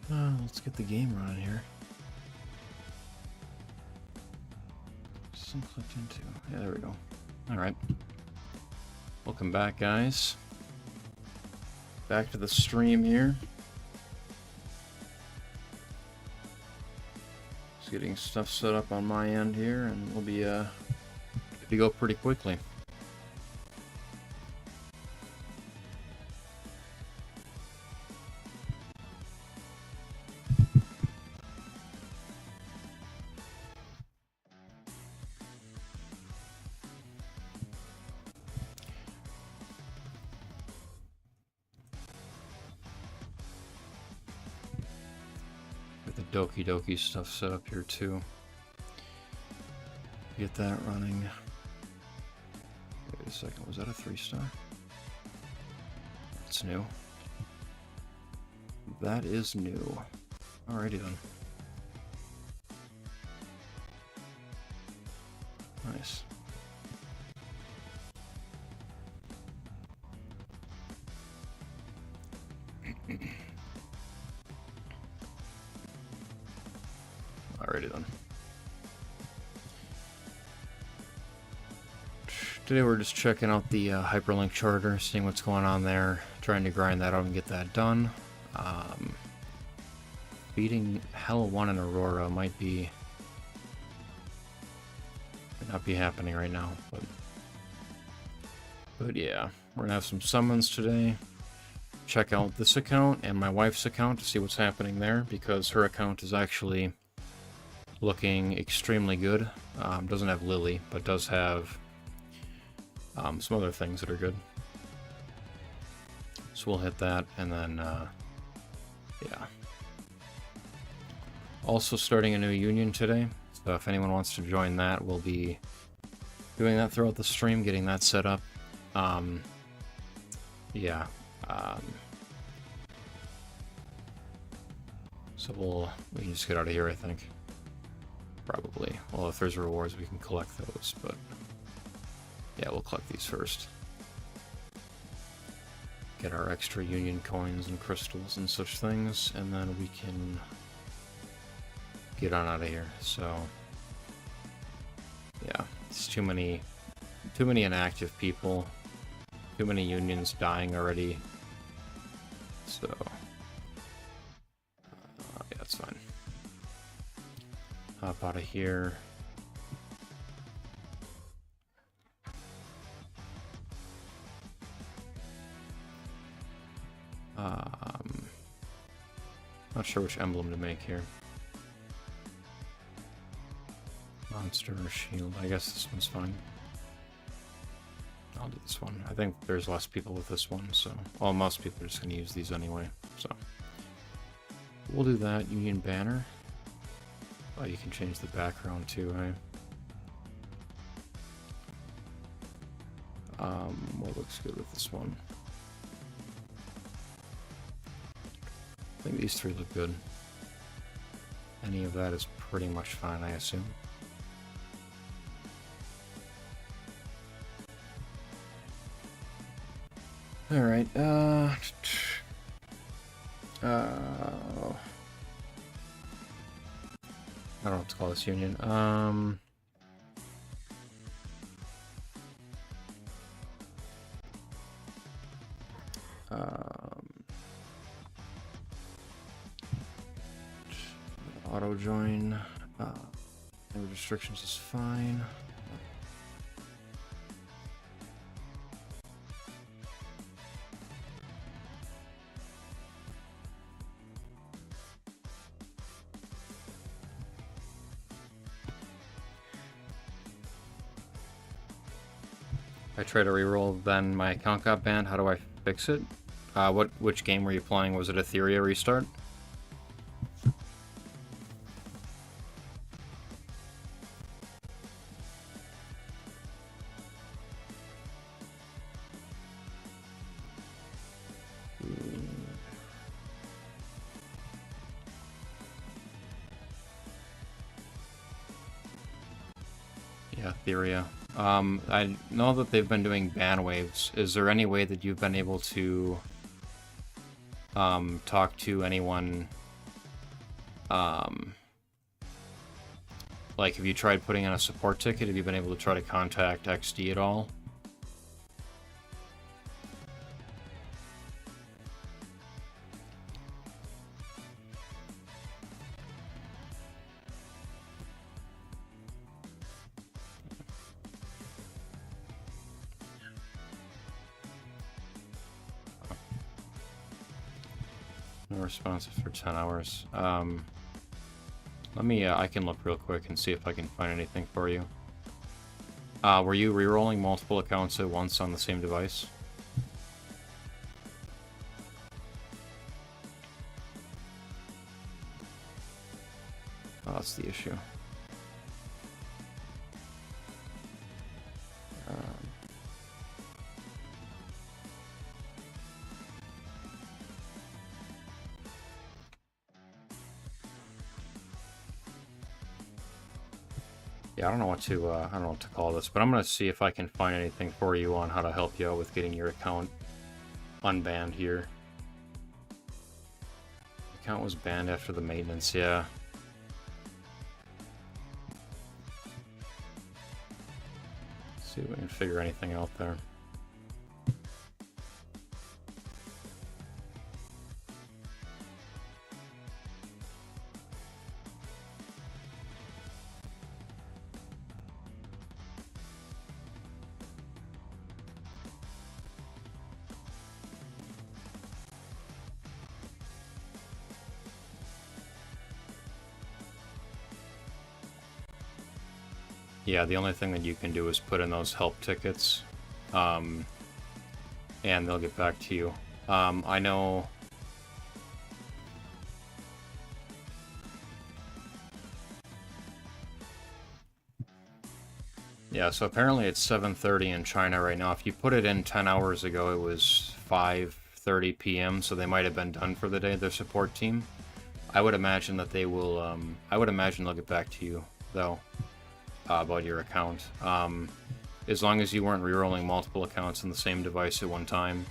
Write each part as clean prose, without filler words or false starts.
Let's get the game running here. Clicked into. Yeah, there we go. Alright. Welcome back, guys. Back to the stream here. Just getting stuff set up on my end here, and we'll be good to go pretty quickly. Doki Doki stuff set up here too. Get that running. Wait a second, was that a 3-star? That's new. That is new. Alrighty then. Nice. Alrighty then. Today we're just checking out the hyperlink charter, seeing what's going on there, trying to grind that out and get that done. Beating Hell 1 in Aurora might not be happening right now, but yeah, we're gonna have some summons today. Check out this account and my wife's account to see what's happening there, because her account is actually looking extremely good. Doesn't have Lily, but does have some other things that are good. So we'll hit that, and then, yeah. Also starting a new union today, so if anyone wants to join that, we'll be doing that throughout the stream, getting that set up. Yeah. So we can just get out of here, I think. Probably. Well, if there's rewards, we can collect those, but yeah, we'll collect these first. Get our extra union coins and crystals and such things, and then we can get on out of here. So yeah, it's too many inactive people, too many unions dying already. So yeah, it's fine. Hop out of here. Not sure which emblem to make here. Monster or shield. I guess this one's fine. I'll do this one. I think there's less people with this one, so... Well, most people are just going to use these anyway, so... We'll do that. Union banner. Oh, you can change the background too, right? What looks good with this one? I think these three look good. Any of that is pretty much fine, I assume. Alright, I don't know what to call this union. Auto join. No restrictions is fine. I try to reroll, then my account got banned. How do I fix it? Which game were you playing? Was it Etheria restart? Yeah, Etheria. I know that they've been doing ban waves. Is there any way that you've been able to talk to anyone Like, have you tried putting in a support ticket? Have you been able to try to contact XD at all? No responsive for 10 hours. Let me, I can look real quick and see if I can find anything for you. Were you rerolling multiple accounts at once on the same device? Oh, that's the issue. Yeah, I don't know what to call this, but I'm gonna see if I can find anything for you on how to help you out with getting your account unbanned here. Account was banned after the maintenance, yeah. Let's see if we can figure anything out there. Yeah, the only thing that you can do is put in those help tickets, and they'll get back to you. I know... Yeah, so apparently it's 7:30 in China right now. If you put it in 10 hours ago, it was 5:30 p.m., so they might have been done for the day, their support team. I would imagine that they will, I would imagine they'll get back to you, though. About your account. As long as you weren't rerolling multiple accounts on the same device at one time,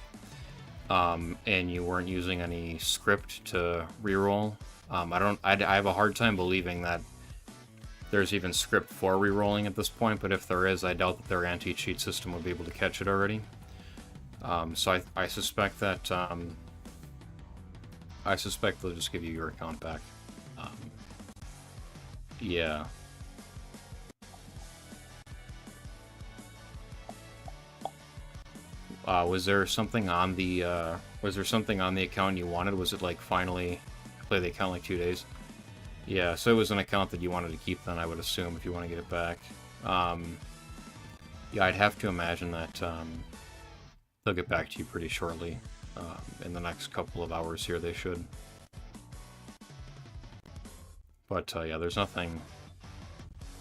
and you weren't using any script to reroll. I have a hard time believing that there's even script for rerolling at this point, but if there is, I doubt that their anti-cheat system would be able to catch it already. So I suspect that they'll just give you your account back. Yeah. Was there something on the account you wanted? Was it like finally play the account like 2 days? Yeah, so it was an account that you wanted to keep then, I would assume, if you want to get it back. Yeah, I'd have to imagine that they'll get back to you pretty shortly. In the next couple of hours here, they should. But yeah, there's nothing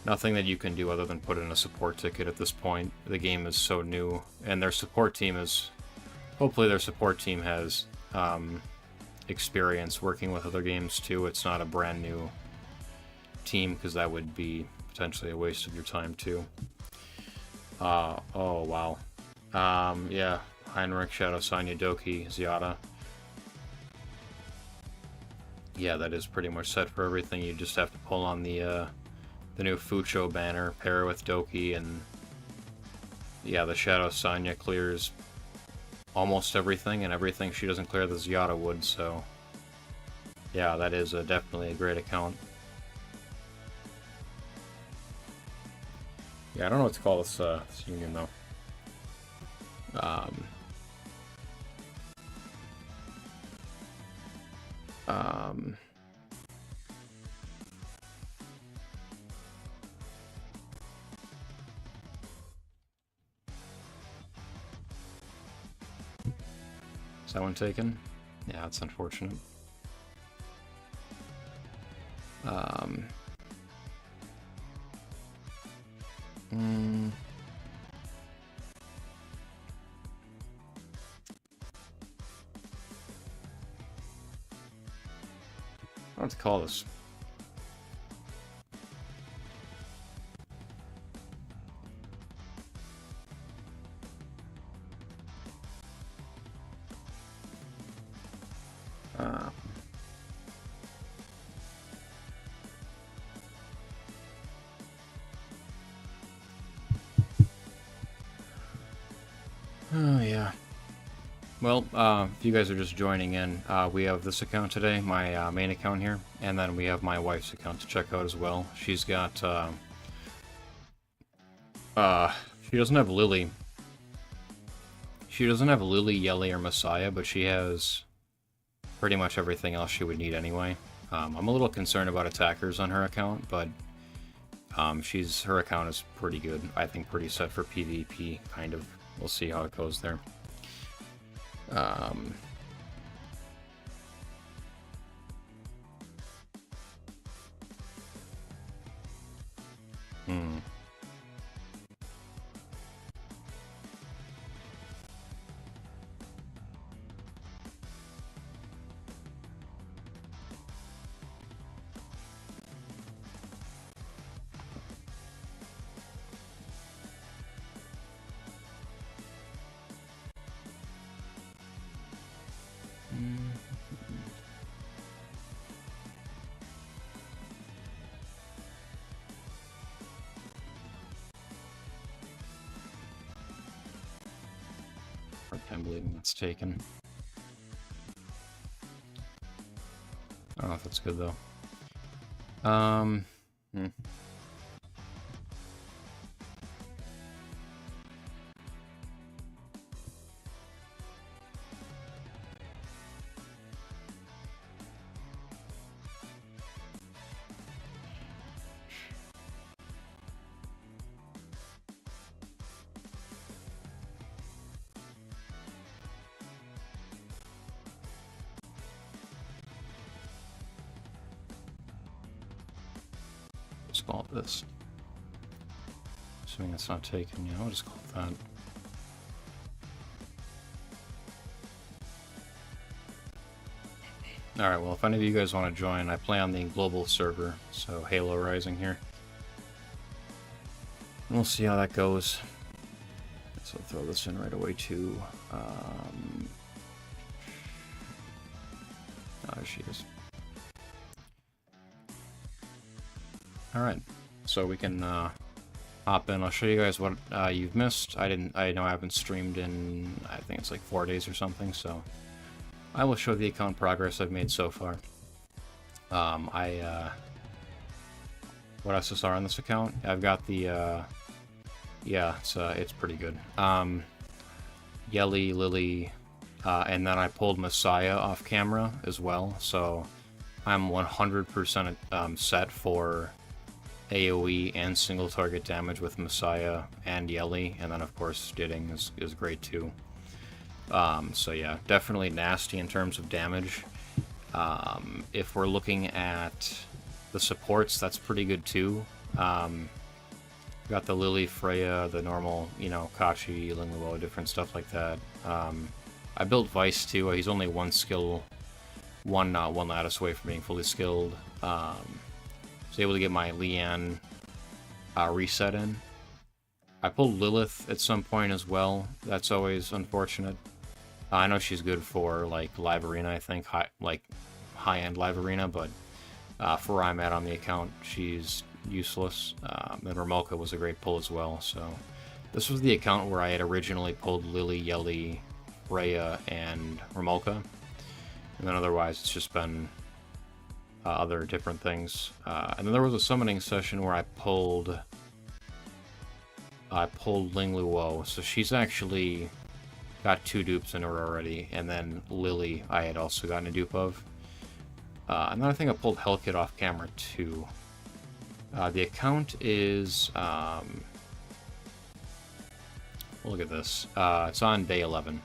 that you can do other than put in a support ticket at this point. The game is so new, and their support team is... Hopefully their support team has experience working with other games too. It's not a brand new team, because that would be potentially a waste of your time too. Oh, wow. Yeah, Heinrich, Shadow, Sonya, Doki, Ziada. Yeah, that is pretty much set for everything. You just have to pull on the new Fucho banner, pair it with Doki, and yeah, the Shadow Sonya clears almost everything, and everything she doesn't clear the Ziada would, so yeah, that is definitely a great account. Yeah, I don't know what to call this, this union, though. Is that one taken? Yeah, that's unfortunate. I don't know what to call this. Oh, yeah. Well, if you guys are just joining in, we have this account today, my main account here, and then we have my wife's account to check out as well. She's got, she doesn't have Lily. She doesn't have Lily, Yelly, or Messiah, but she has pretty much everything else she would need anyway. I'm a little concerned about attackers on her account, but her account is pretty good. I think pretty set for PvP, kind of. We'll see how it goes there. Hard time believing that's taken. I don't know if that's good though. Let's call it this. Assuming it's not taken, yeah, I'll just call it that. Alright, well, if any of you guys want to join, I play on the global server, so Halo Rising here. And we'll see how that goes. So I'll throw this in right away too. There she is. Alright, so we can hop in. I'll show you guys what you've missed. I know I haven't streamed in, I think it's like 4 days or something, so I will show the account progress I've made so far. What SSR on this account? I've got the, yeah, it's pretty good. Yelly, Lily, and then I pulled Messiah off camera as well, so I'm 100% set for AoE and single target damage with Messiah and Yelly, and then of course Didding is great too. So yeah, definitely nasty in terms of damage. If we're looking at the supports, that's pretty good too. Got the Lily, Freya, the normal, you know, Kashi, Linguo, different stuff like that. I built Vice too. He's only one skill, one lattice away from being fully skilled. Was able to get my Leanne reset in. I pulled Lilith at some point as well. That's always unfortunate. I know she's good for like live arena, I think, high-end live arena, but for where I'm at on the account, she's useless. And Remolka was a great pull as well. So this was the account where I had originally pulled Lily, Yelly, Freya, and Remolka, and then otherwise it's just been other different things. And then there was a summoning session where I pulled Linguo, so she's actually got 2 dupes in her already, and then Lily I had also gotten a dupe of. And then I think I pulled Hellkit off camera too. The account is, look at this, it's on day 11.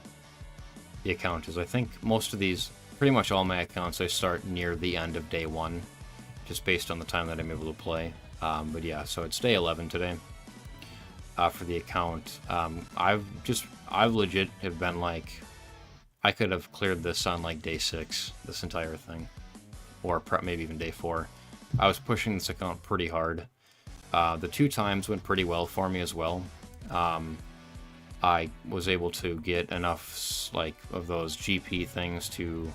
The account is, I think most of these, pretty much all my accounts, I start near the end of day 1, just based on the time that I'm able to play. But yeah, so it's day 11 today for the account. I've legit have been like, I could have cleared this on like day 6, this entire thing, or maybe even day 4. I was pushing this account pretty hard. The 2 times went pretty well for me as well. I was able to get enough like of those GP things to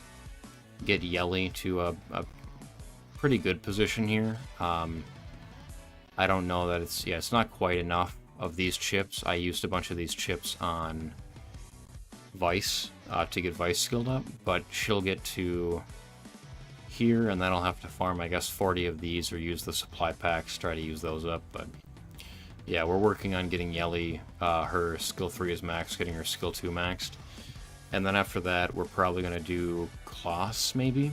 get Yelly to a pretty good position here. I don't know that it's not quite enough of these chips. I used a bunch of these chips on Vice to get Vice skilled up, but she'll get to here, and then I'll have to farm, I guess, 40 of these or use the supply packs, try to use those up, but yeah, we're working on getting Yelly, her skill 3 is maxed, getting her skill 2 maxed, and then after that, we're probably going to do Kloss, maybe?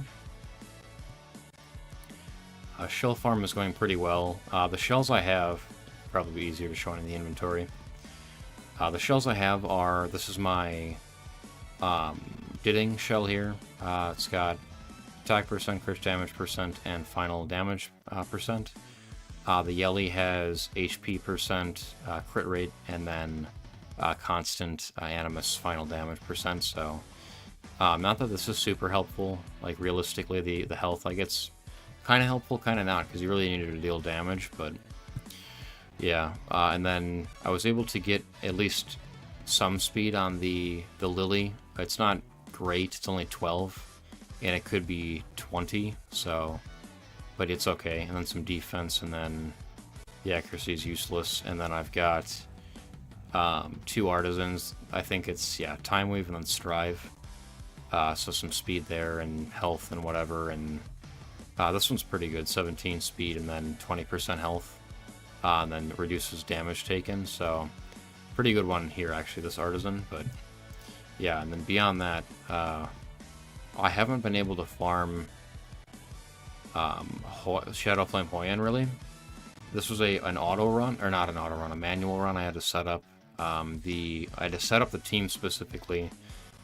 Shell farm is going pretty well. The shells I have, probably easier to show in the inventory. The shells I have are, this is my Didding shell here. It's got attack percent, crit damage percent, and final damage percent. The Yelly has HP percent, crit rate, and then constant animus final damage percent, so not that this is super helpful. Like, realistically, the health, like, it's kind of helpful, kind of not, because you really need to deal damage, but yeah. And then I was able to get at least some speed on the Lily. It's not great, it's only 12, and it could be 20, so, but it's okay. And then some defense, and then the accuracy is useless, and then I've got 2 artisans. I think it's, yeah, Time Weave and then Strive, so some speed there, and health and whatever, and this one's pretty good, 17 speed and then 20% health, and then reduces damage taken, so pretty good one here actually, this artisan. But yeah, and then beyond that, I haven't been able to farm Shadow Flame Hoi-An really. This was an auto run, or not an auto run, a manual run. I had to set up I had to set up the team specifically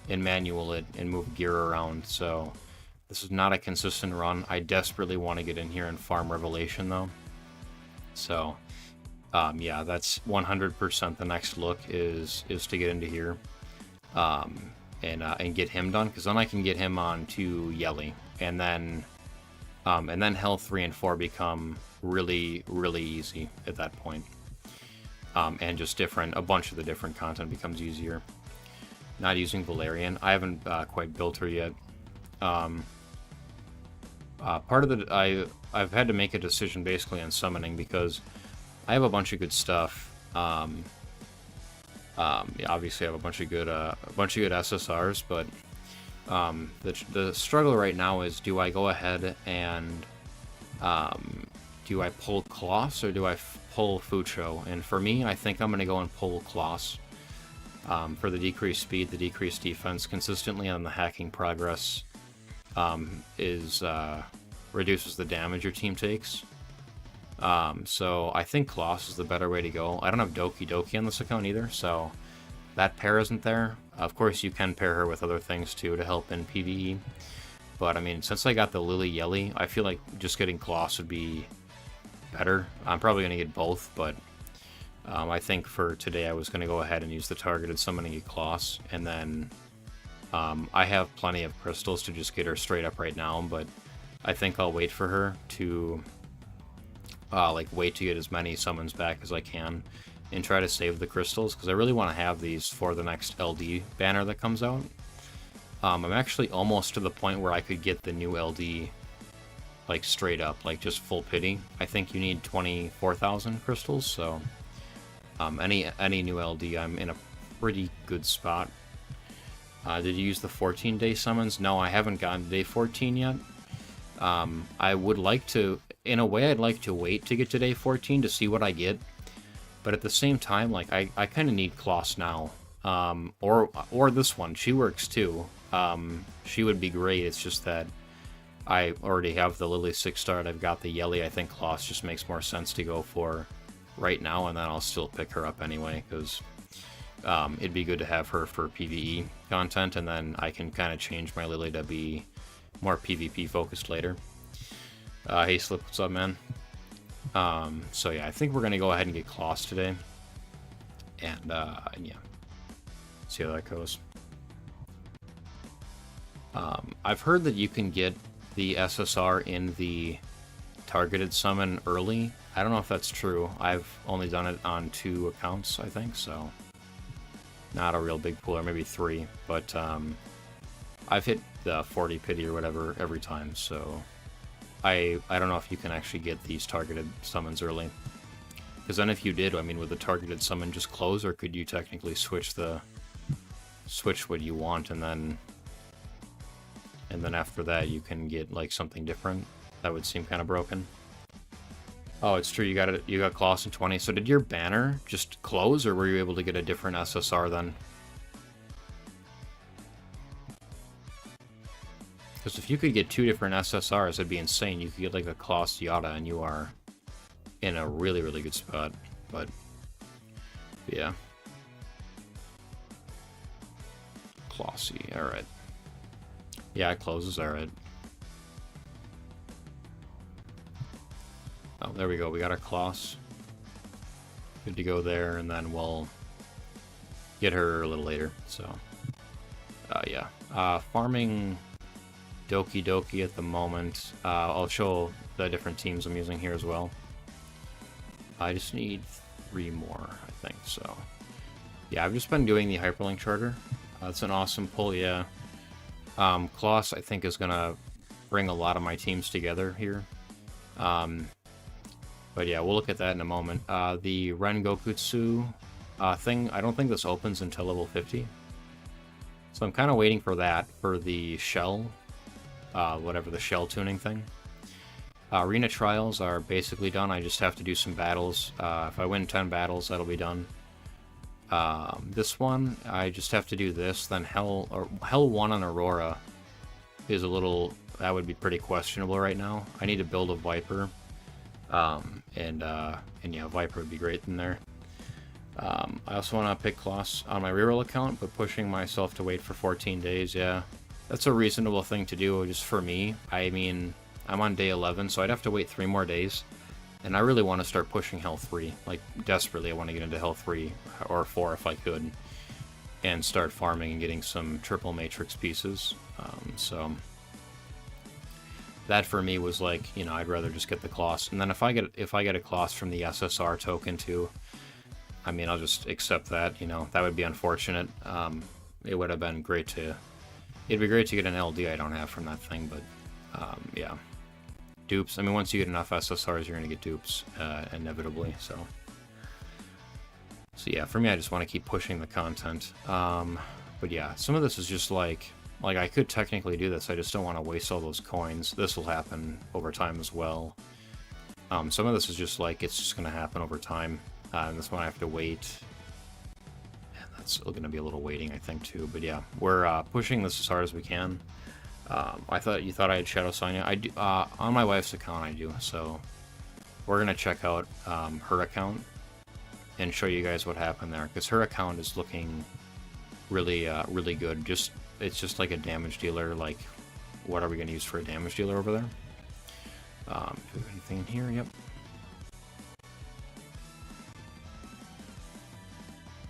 and manual it and move gear around, so this is not a consistent run. I desperately want to get in here and farm Revelation, though. So, yeah, that's 100% the next look is to get into here and get him done, because then I can get him on to Yelly, and then health 3 and 4 become really, really easy at that point. And just a bunch of the different content becomes easier. Not using Valerian. I haven't quite built her yet. Part of I've had to make a decision basically on summoning, because I have a bunch of good stuff. Yeah, obviously I have a bunch of good SSRs, but the struggle right now is, do I go ahead and do I pull Kloss or do I pull Fucho? And for me, I think I'm going to go and pull Kloss for the decreased speed, the decreased defense, consistently on the hacking progress. Reduces the damage your team takes. So I think Kloss is the better way to go. I don't have Doki Doki on this account either, so that pair isn't there. Of course, you can pair her with other things too to help in PvE. But I mean, since I got the Lily Yelly, I feel like just getting Kloss would be better. I'm probably going to get both, but I think for today I was going to go ahead and use the targeted summoning at Kloss, and then I have plenty of crystals to just get her straight up right now, but I think I'll wait for her to wait to get as many summons back as I can and try to save the crystals, because I really want to have these for the next LD banner that comes out. I'm actually almost to the point where I could get the new LD like straight up, like just full pity. I think you need 24,000 crystals, so any new LD, I'm in a pretty good spot. Did you use the 14-day summons? No, I haven't gotten to day 14 yet. I would like to, in a way, I'd like to wait to get to day 14 to see what I get. But at the same time, like, I kind of need Kloss now. Or this one. She works too. She would be great. It's just that I already have the Lily 6-star and I've got the Yelly. I think Kloss just makes more sense to go for right now, and then I'll still pick her up anyway, because it'd be good to have her for PvE content, and then I can kind of change my Lily to be more PvP focused later. Hey Slip, what's up, man? So yeah, I think we're gonna go ahead and get Kloss today, and yeah, see how that goes. I've heard that you can get the SSR in the targeted summon early. I don't know if that's true. I've only done it on 2 accounts, I think, so not a real big pool, or maybe 3, but I've hit the 40 pity or whatever every time, so I don't know if you can actually get these targeted summons early. Because then if you did, I mean, would the targeted summon just close, or could you technically switch the switch what you want, and then after that you can get like something different. That would seem kind of broken. Oh, it's true. You got Kloss in 20. So did your banner just close, or were you able to get a different SSR then? Because if you could get 2 different SSRs, it'd be insane. You could get like a Kloss Yada, and you are in a really, really good spot. But yeah, Klossy. All right. Yeah, it closes. All right. Oh, there we go. We got our Kloss. Good to go there, and then we'll get her a little later. So, yeah. Farming Doki Doki at the moment. I'll show the different teams I'm using here as well. I just need 3 more, I think. So, yeah, I've just been doing the Hyperlink Charter. It's an awesome pull, yeah. Kloss, I think, is going to bring a lot of my teams together here. But yeah, we'll look at that in a moment. The Rengokutsu thing, I don't think this opens until level 50. So I'm kind of waiting for that, for the shell, whatever the shell tuning thing. Arena trials are basically done. I just have to do some battles. If I win 10 battles, that'll be done. This one, I just have to do this. Then Hell 1 on Aurora is a little, that would be pretty questionable right now. I need to build a Viper. And yeah, Viper would be great in there. I also want to pick Kloss on my reroll account, but pushing myself to wait for 14 days, yeah. That's a reasonable thing to do, just for me. I mean, I'm on day 11, so I'd have to wait 3 more days. And I really want to start pushing Hell 3. Like, desperately, I want to get into Hell 3, or 4 if I could. And start farming and getting some triple matrix pieces. So that for me was like, you know, I'd rather just get the Kloss. And then if I get a Kloss from the SSR token too, I mean, I'll just accept that, you know. That would be unfortunate. It would have been great to, it'd be great to get an LD I don't have from that thing, but yeah. Dupes, I mean, once you get enough SSRs, you're going to get dupes, inevitably, so yeah, for me, I just want to keep pushing the content. But yeah, some of this is just like I could technically do this, I just don't want to waste all those coins. This will happen over time as well. Some of this is just like, it's just going to happen over time. And this one I have to wait. And that's still going to be a little waiting, I think, too. But yeah, we're pushing this as hard as we can. You thought I had Shadow Sonya. I do, on my wife's account I do, so we're going to check out her account and show you guys what happened there, because her account is looking really, really good. It's just like a damage dealer. Like, what are we going to use for a damage dealer over there? Anything in here? Yep.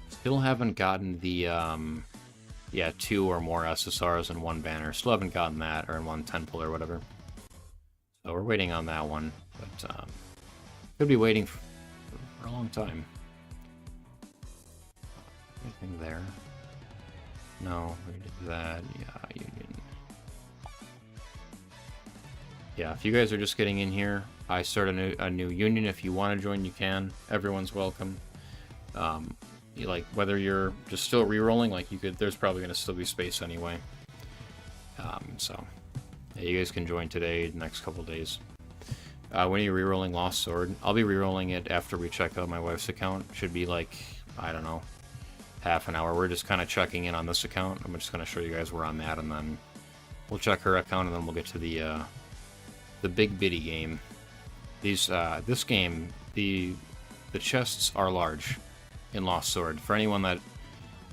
Still haven't gotten the, yeah, 2 or more SSRs in 1 banner. Still haven't gotten that, or in 1 10 pull or whatever. So we're waiting on that one, but could be waiting for a long time. Anything there? No, we did that. Yeah, Union. Yeah, if you guys are just getting in here, I start a new Union. If you want to join, you can. Everyone's welcome. Like, whether you're just still rerolling, like, you could, there's probably going to still be space anyway. So yeah, you guys can join today, the next couple days. When are you rerolling Lost Sword? I'll be rerolling it after we check out my wife's account. Should be like, I don't know, half an hour. We're just kind of checking in on this account. I'm just going to show you guys where I'm at, and then we'll check her account, and then we'll get to the big bitty game. This game, the chests are large in Lost Sword. For anyone that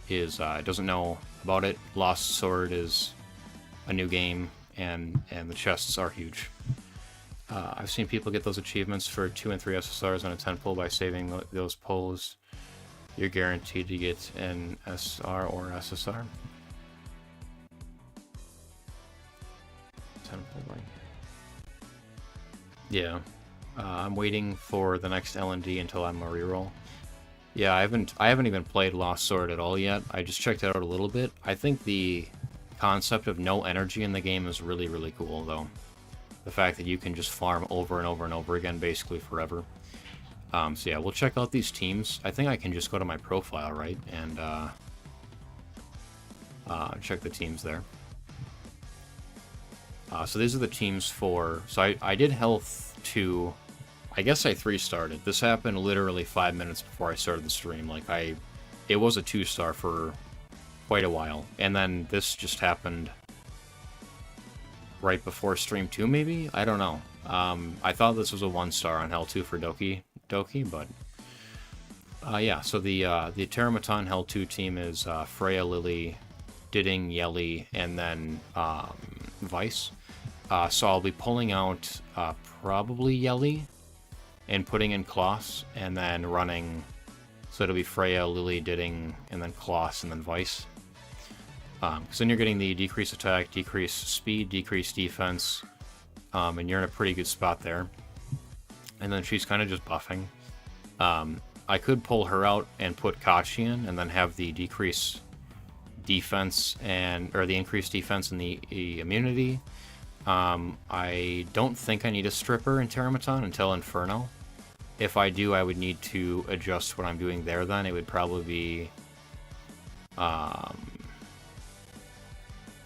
is doesn't know about it, Lost Sword is a new game, and the chests are huge. I've seen people get those achievements for 2 and 3 SSRs on a 10 pull by saving those pulls. You're guaranteed to get an SR or SSR. 10 pull by. Yeah, I'm waiting for the next L&D until I'm a reroll. Yeah, I haven't even played Lost Sword at all yet. I just checked it out a little bit. I think the concept of no energy in the game is really, really cool, though. The fact that you can just farm over and over and over again, basically forever. So yeah, we'll check out these teams. I think I can just go to my profile, right? And Check the teams there. So these are the teams for... So I did health 2. I guess I 3-starred. This happened literally 5 minutes before I started the stream. Like, it was a 2-star for quite a while. And then this just happened right before stream 2, maybe? I don't know. I thought this was a 1-star on Hell 2 for Doki, but... yeah, so the Teramaton Hell 2 team is Freya, Lily, Didding, Yelly, and then Vice. So I'll be pulling out probably Yelly and putting in Kloss, and then running, so it'll be Freya, Lily, Didding, and then Kloss, and then Vice. Because then you're getting the decreased attack, decreased speed, decreased defense, and you're in a pretty good spot there. And then she's kind of just buffing. I could pull her out and put Kachi in, and then have the decreased defense or the increased defense and the immunity. I don't think I need a stripper in Teramaton until Inferno. If I do, I would need to adjust what I'm doing there then. It would probably be... I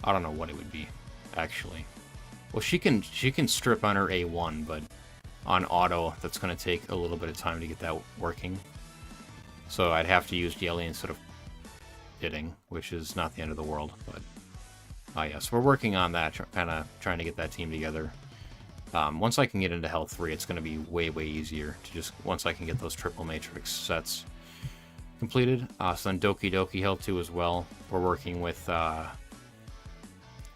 don't know what it would be, actually. Well, she can strip on her A1, but on auto, that's going to take a little bit of time to get that working. So I'd have to use Yelly instead of Didding, which is not the end of the world, but... yes, we're working on that, kind of trying to get that team together. Once I can get into Hell 3, it's going to be way, way easier to just... Once I can get those triple matrix sets completed. So then Doki Doki Hell 2 as well. We're working with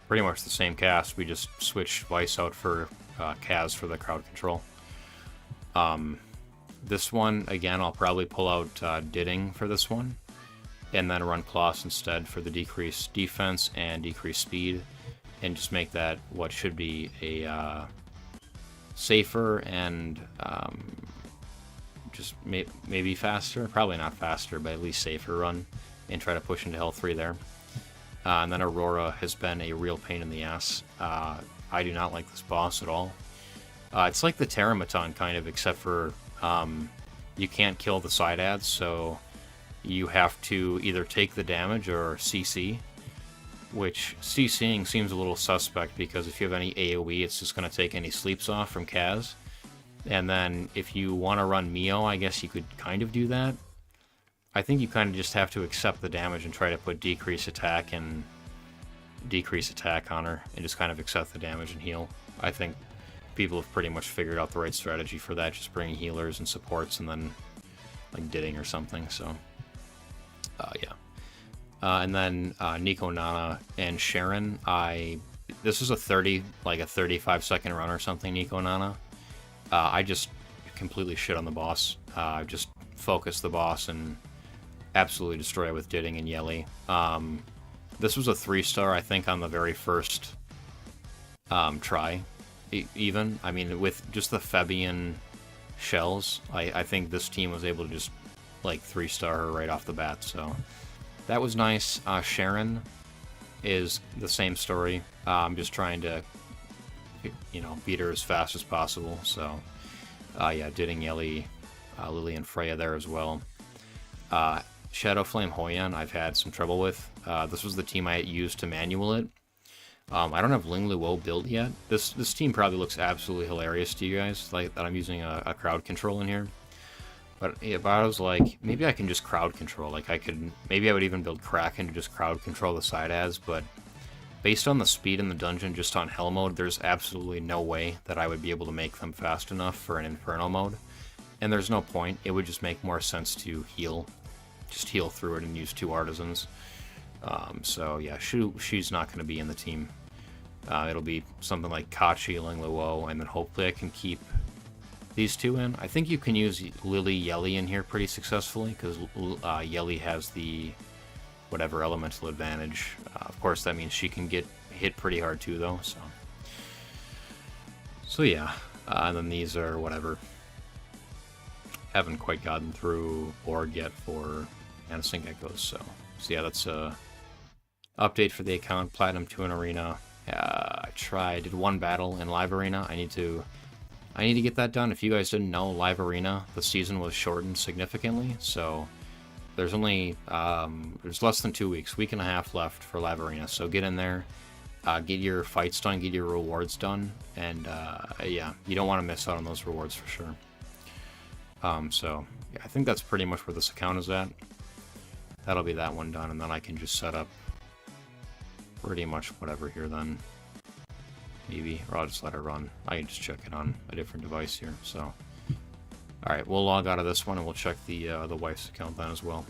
pretty much the same cast. We just switched Vice out for Kaz for the crowd control. This one, again, I'll probably pull out Didding for this one, and then run Kloss instead for the decreased defense and decreased speed, and just make that what should be a safer and just maybe faster, probably not faster, but at least safer run, and try to push into Hell 3 there. And then Aurora has been a real pain in the ass. I do not like this boss at all. It's like the Teramaton kind of, except for you can't kill the side ads, so you have to either take the damage or CC, which CCing seems a little suspect because if you have any AoE, it's just going to take any sleeps off from Kaz. And then if you want to run Mio, I guess you could kind of do that. I think you kind of just have to accept the damage and try to put decrease attack and decrease attack on her, and just kind of accept the damage and heal. I think people have pretty much figured out the right strategy for that, just bringing healers and supports and then like Didding or something, so yeah. And then Nico, Nana, and Sharon, this is a 35-second run or something, Nico, Nana. I just completely shit on the boss. Just focus the boss and absolutely destroy it with Didding and Yelly. This was a 3-star, I think, on the very first try, even. I mean, with just the Fabian shells, I think this team was able to just, like, 3-star her right off the bat, so that was nice. Sharon is the same story. I'm just trying to, beat her as fast as possible, so, yeah, Didding, Yelly, Lily, and Freya there as well. Shadow Flame Hoyan I've had some trouble with. This was the team I used to manual it. I don't have Ling Luo built yet. This team probably looks absolutely hilarious to you guys, like that I'm using a crowd control in here. But I was like, maybe I can just crowd control. Like maybe I would even build Kraken to just crowd control the side ads, but based on the speed in the dungeon just on Hell mode, there's absolutely no way that I would be able to make them fast enough for an Inferno mode. And there's no point. It would just make more sense to heal. Just heal through it and use 2 artisans. So yeah, she's not going to be in the team. It'll be something like Kachi, Ling Luo, and then hopefully I can keep these 2 in. I think you can use Lily Yelly in here pretty successfully, because Yelly has the whatever elemental advantage. Of course, that means she can get hit pretty hard too, though. So yeah, and then these are whatever. Haven't quite gotten through Borg yet for Anasync Echoes, so yeah, that's a update for the account. Platinum 2 in Arena. I did 1 battle in Live Arena. I need to get that done. If you guys didn't know, Live Arena, the season was shortened significantly, so there's only there's less than 2 weeks, week and a half left for Lavarina. So get in there, get your fights done, get your rewards done, and yeah, you don't want to miss out on those rewards for sure. So yeah, I think that's pretty much where this account is at. That'll be that one done, and then I can just set up pretty much whatever here then. Maybe, or I'll just let it run. I can just check it on a different device here. So, all right, we'll log out of this one and we'll check the wife's account then as well.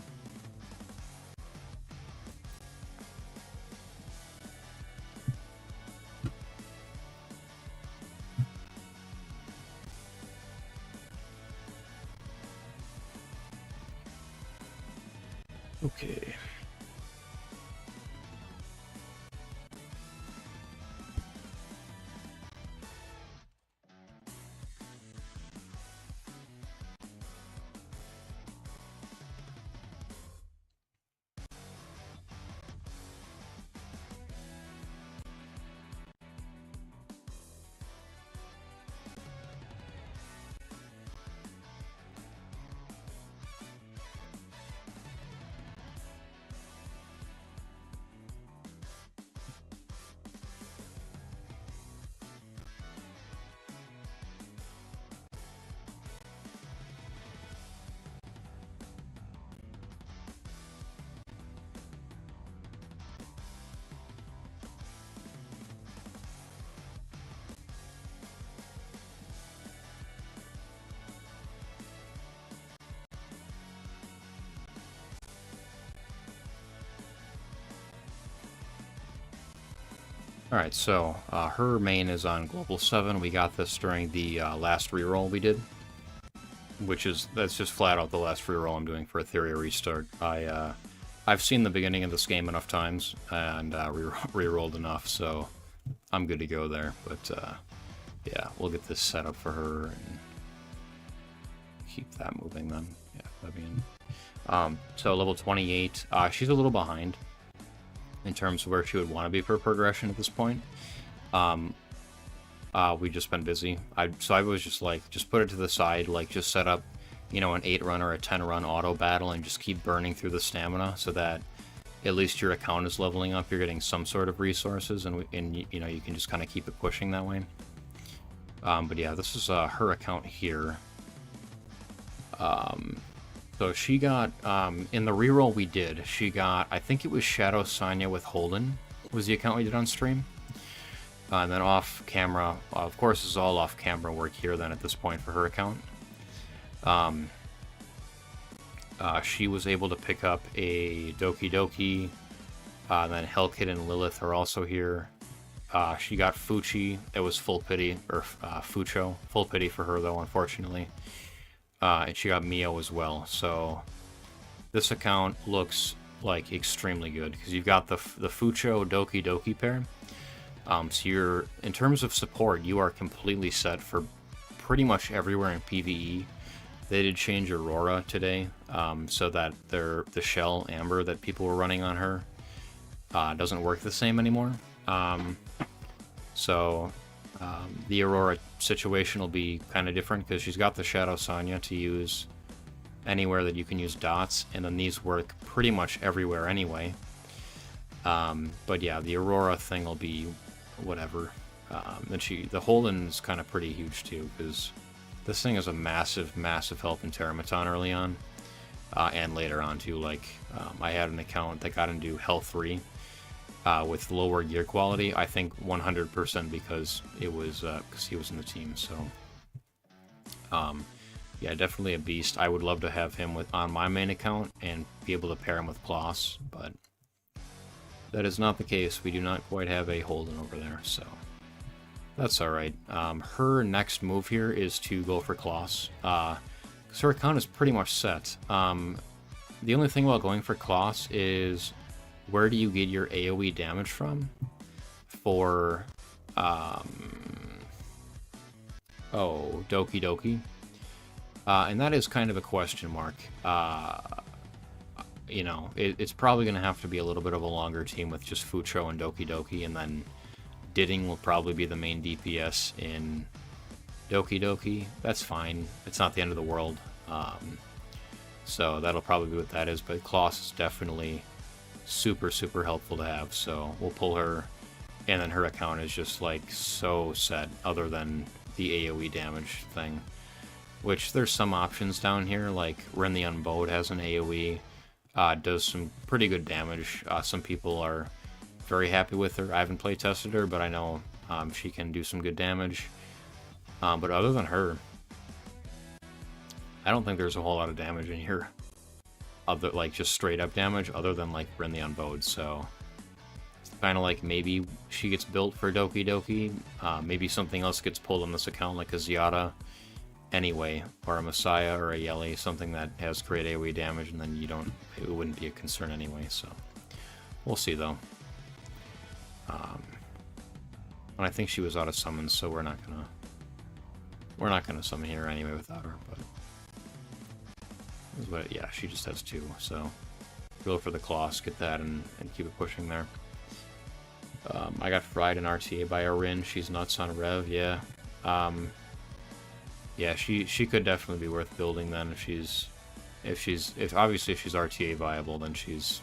Okay. Alright, so her main is on Global 7. We got this during the last reroll we did, that's just flat out the last reroll I'm doing for Etheria Restart. I've seen the beginning of this game enough times, and rerolled enough, so I'm good to go there. But yeah, we'll get this set up for her, and keep that moving then. Yeah, that'd be in. So level 28, she's a little behind in terms of where she would want to be for progression at this point. We've just been busy. So I was just like, just put it to the side, like just set up, you know, an 8-run or a 10-run auto battle and just keep burning through the stamina so that at least your account is leveling up, you're getting some sort of resources, and you know, you can just kind of keep it pushing that way. But yeah, this is her account here. So she got, in the reroll we did, she got, I think it was Shadow Sanya with Holden, was the account we did on stream. And then off camera, of course this is all off camera work here then at this point for her account. She was able to pick up a Doki Doki, then Hellkid and Lilith are also here. She got Fuchi, it was full pity, or Fucho, full pity for her though, unfortunately. And she got Mio as well, so this account looks like extremely good because you've got the Fucho Doki Doki pair. So you're, in terms of support, you are completely set for pretty much everywhere in PvE. They did change Aurora today, so that the shell Amber that people were running on her doesn't work the same anymore. The Aurora situation will be kind of different because she's got the Shadow Sanya to use anywhere that you can use dots, and then these work pretty much everywhere anyway. But yeah, the Aurora thing will be whatever. And the Holden is kind of pretty huge too, because this thing is a massive, massive help in Terramaton early on, and later on too. Like, I had an account that got into Health 3 with lower gear quality. I think 100% because it was because he was in the team. So, yeah, definitely a beast. I would love to have him on my main account and be able to pair him with Kloss, but that is not the case. We do not quite have a Holden over there, so that's all right. Her next move here is to go for Kloss, because her account is pretty much set. The only thing about going for Kloss is, where do you get your AoE damage from? For, Doki Doki. And that is kind of a question mark. You know, it's probably going to have to be a little bit of a longer team with just Fucho and Doki Doki, and then Didding will probably be the main DPS in Doki Doki. That's fine. It's not the end of the world. So that'll probably be what that is, but Kloss is definitely super, super helpful to have. So we'll pull her, and then her account is just like so set, other than the AoE damage thing. Which there's some options down here, like Ren the Unbowed has an AoE, does some pretty good damage. Some people are very happy with her. I haven't play tested her, but I know she can do some good damage. But other than her, I don't think there's a whole lot of damage in here. Other, like, just straight up damage, other than, like, Ren the Unbowed, so... It's kind of like maybe she gets built for Doki Doki. Maybe something else gets pulled on this account, like a Zenyatta anyway, or a Messiah or a Yeli, something that has great AoE damage, and then you don't... It wouldn't be a concern anyway, so... We'll see, though. And I think she was out of summons, so we're not gonna summon her anyway without her, but... But yeah, she just has 2, so go for the Kloss, get that, and keep it pushing there. I got fried in RTA by Arin. She's nuts on Rev, yeah. Yeah, she could definitely be worth building then if obviously if she's RTA viable, then she's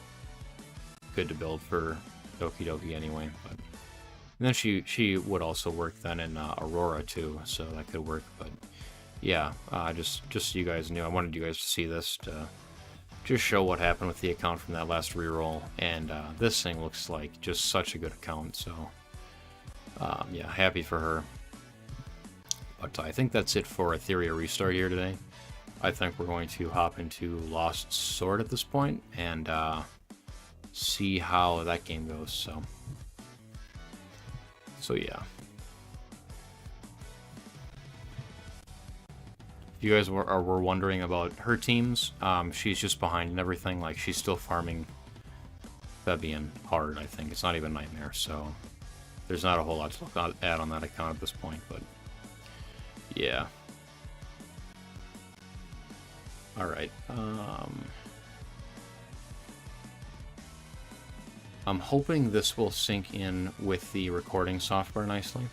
good to build for Doki Doki anyway. But and then she would also work then in Aurora too, so that could work. But yeah, just so you guys knew, I wanted you guys to see this to just show what happened with the account from that last reroll, and this thing looks like just such a good account, so yeah, happy for her. But I think that's it for Etheria Restart here today. I think we're going to hop into Lost Sword at this point, and see how that game goes, so yeah. If you guys were wondering about her teams, she's just behind and everything. Like, she's still farming Fabian hard, I think. It's not even Nightmare, so there's not a whole lot to look at on that account at this point, but yeah. Alright, I'm hoping this will sync in with the recording software nicely.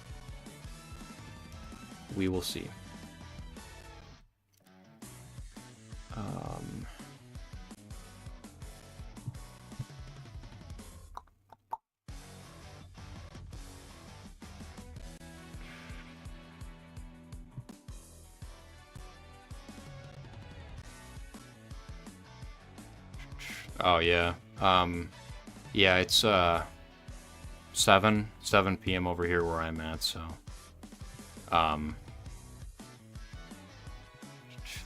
We will see. Oh yeah. Yeah, it's 7 p.m. over here where I'm at, so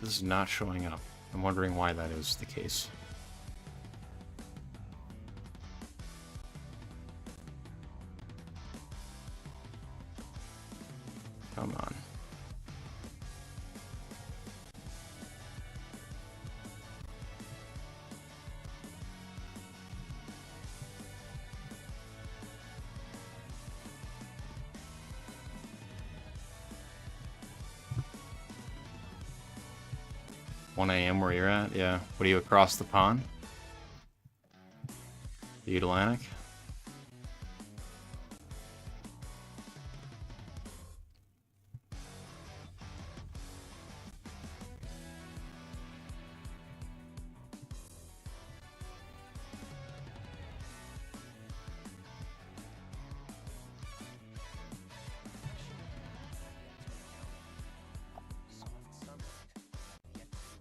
this is not showing up. I'm wondering why that is the case. Come on. $1 a.m. where you're at? Yeah. What are you, across the pond? The Atlantic?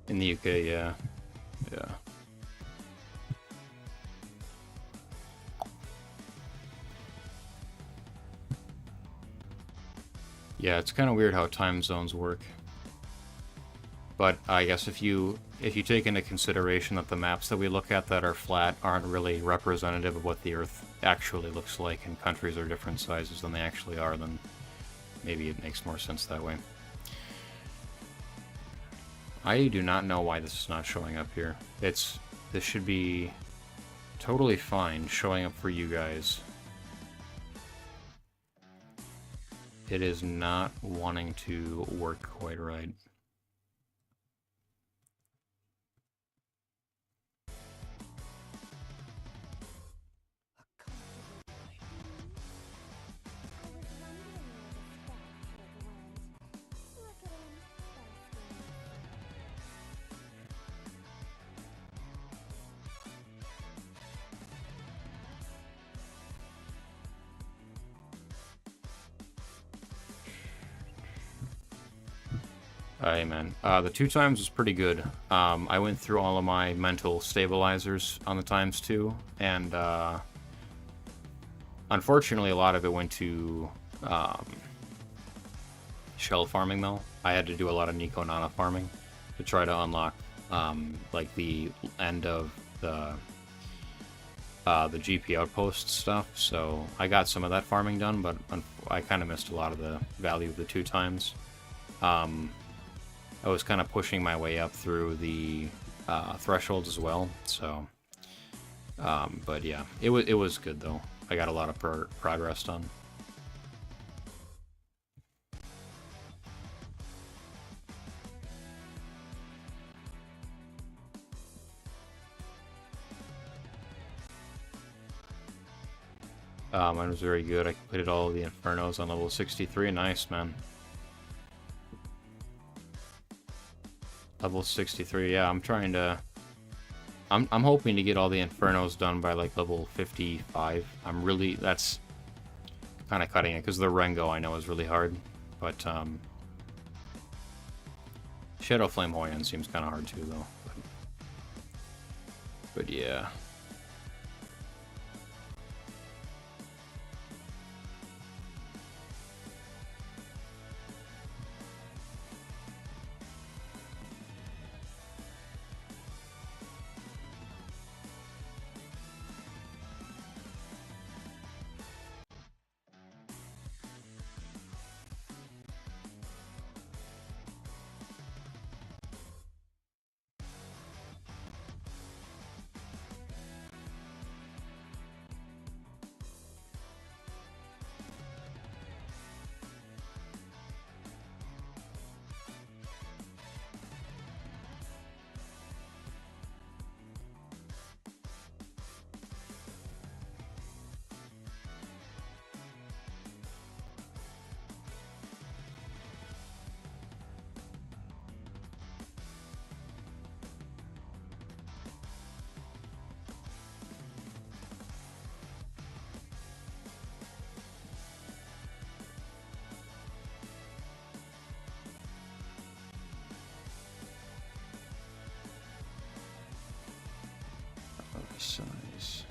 In the UK, yeah. Yeah. Yeah, it's kind of weird how time zones work. But I guess if you take into consideration that the maps that we look at that are flat aren't really representative of what the Earth actually looks like, and countries are different sizes than they actually are, then maybe it makes more sense that way. I do not know why this is not showing up here. This should be totally fine showing up for you guys. It is not wanting to work quite right. Hey, man. The 2 times was pretty good. I went through all of my mental stabilizers on the times 2, and unfortunately a lot of it went to shell farming, though. I had to do a lot of Nico Nana farming to try to unlock like the end of the GP outpost stuff, so I got some of that farming done, but I kind of missed a lot of the value of the 2 times. I was kind of pushing my way up through the thresholds as well, so but yeah, it was good though. I got a lot of progress done. Mine was very good. I completed all of the Infernos on level 63. Nice, man. Level 63, yeah, I'm trying to... I'm hoping to get all the Infernos done by, like, level 55. That's kind of cutting it, because the Rengo, I know, is really hard. But, Shadow Flame Hoyan seems kind of hard, too, though. But yeah... Size.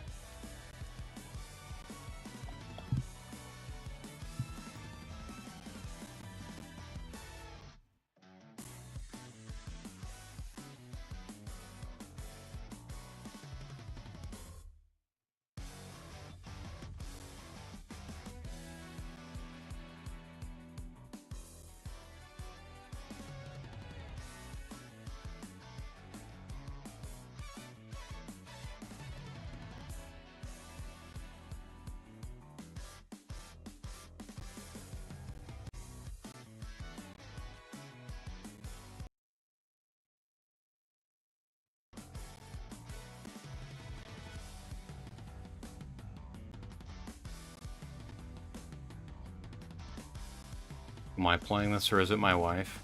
Am I playing this, or is it my wife?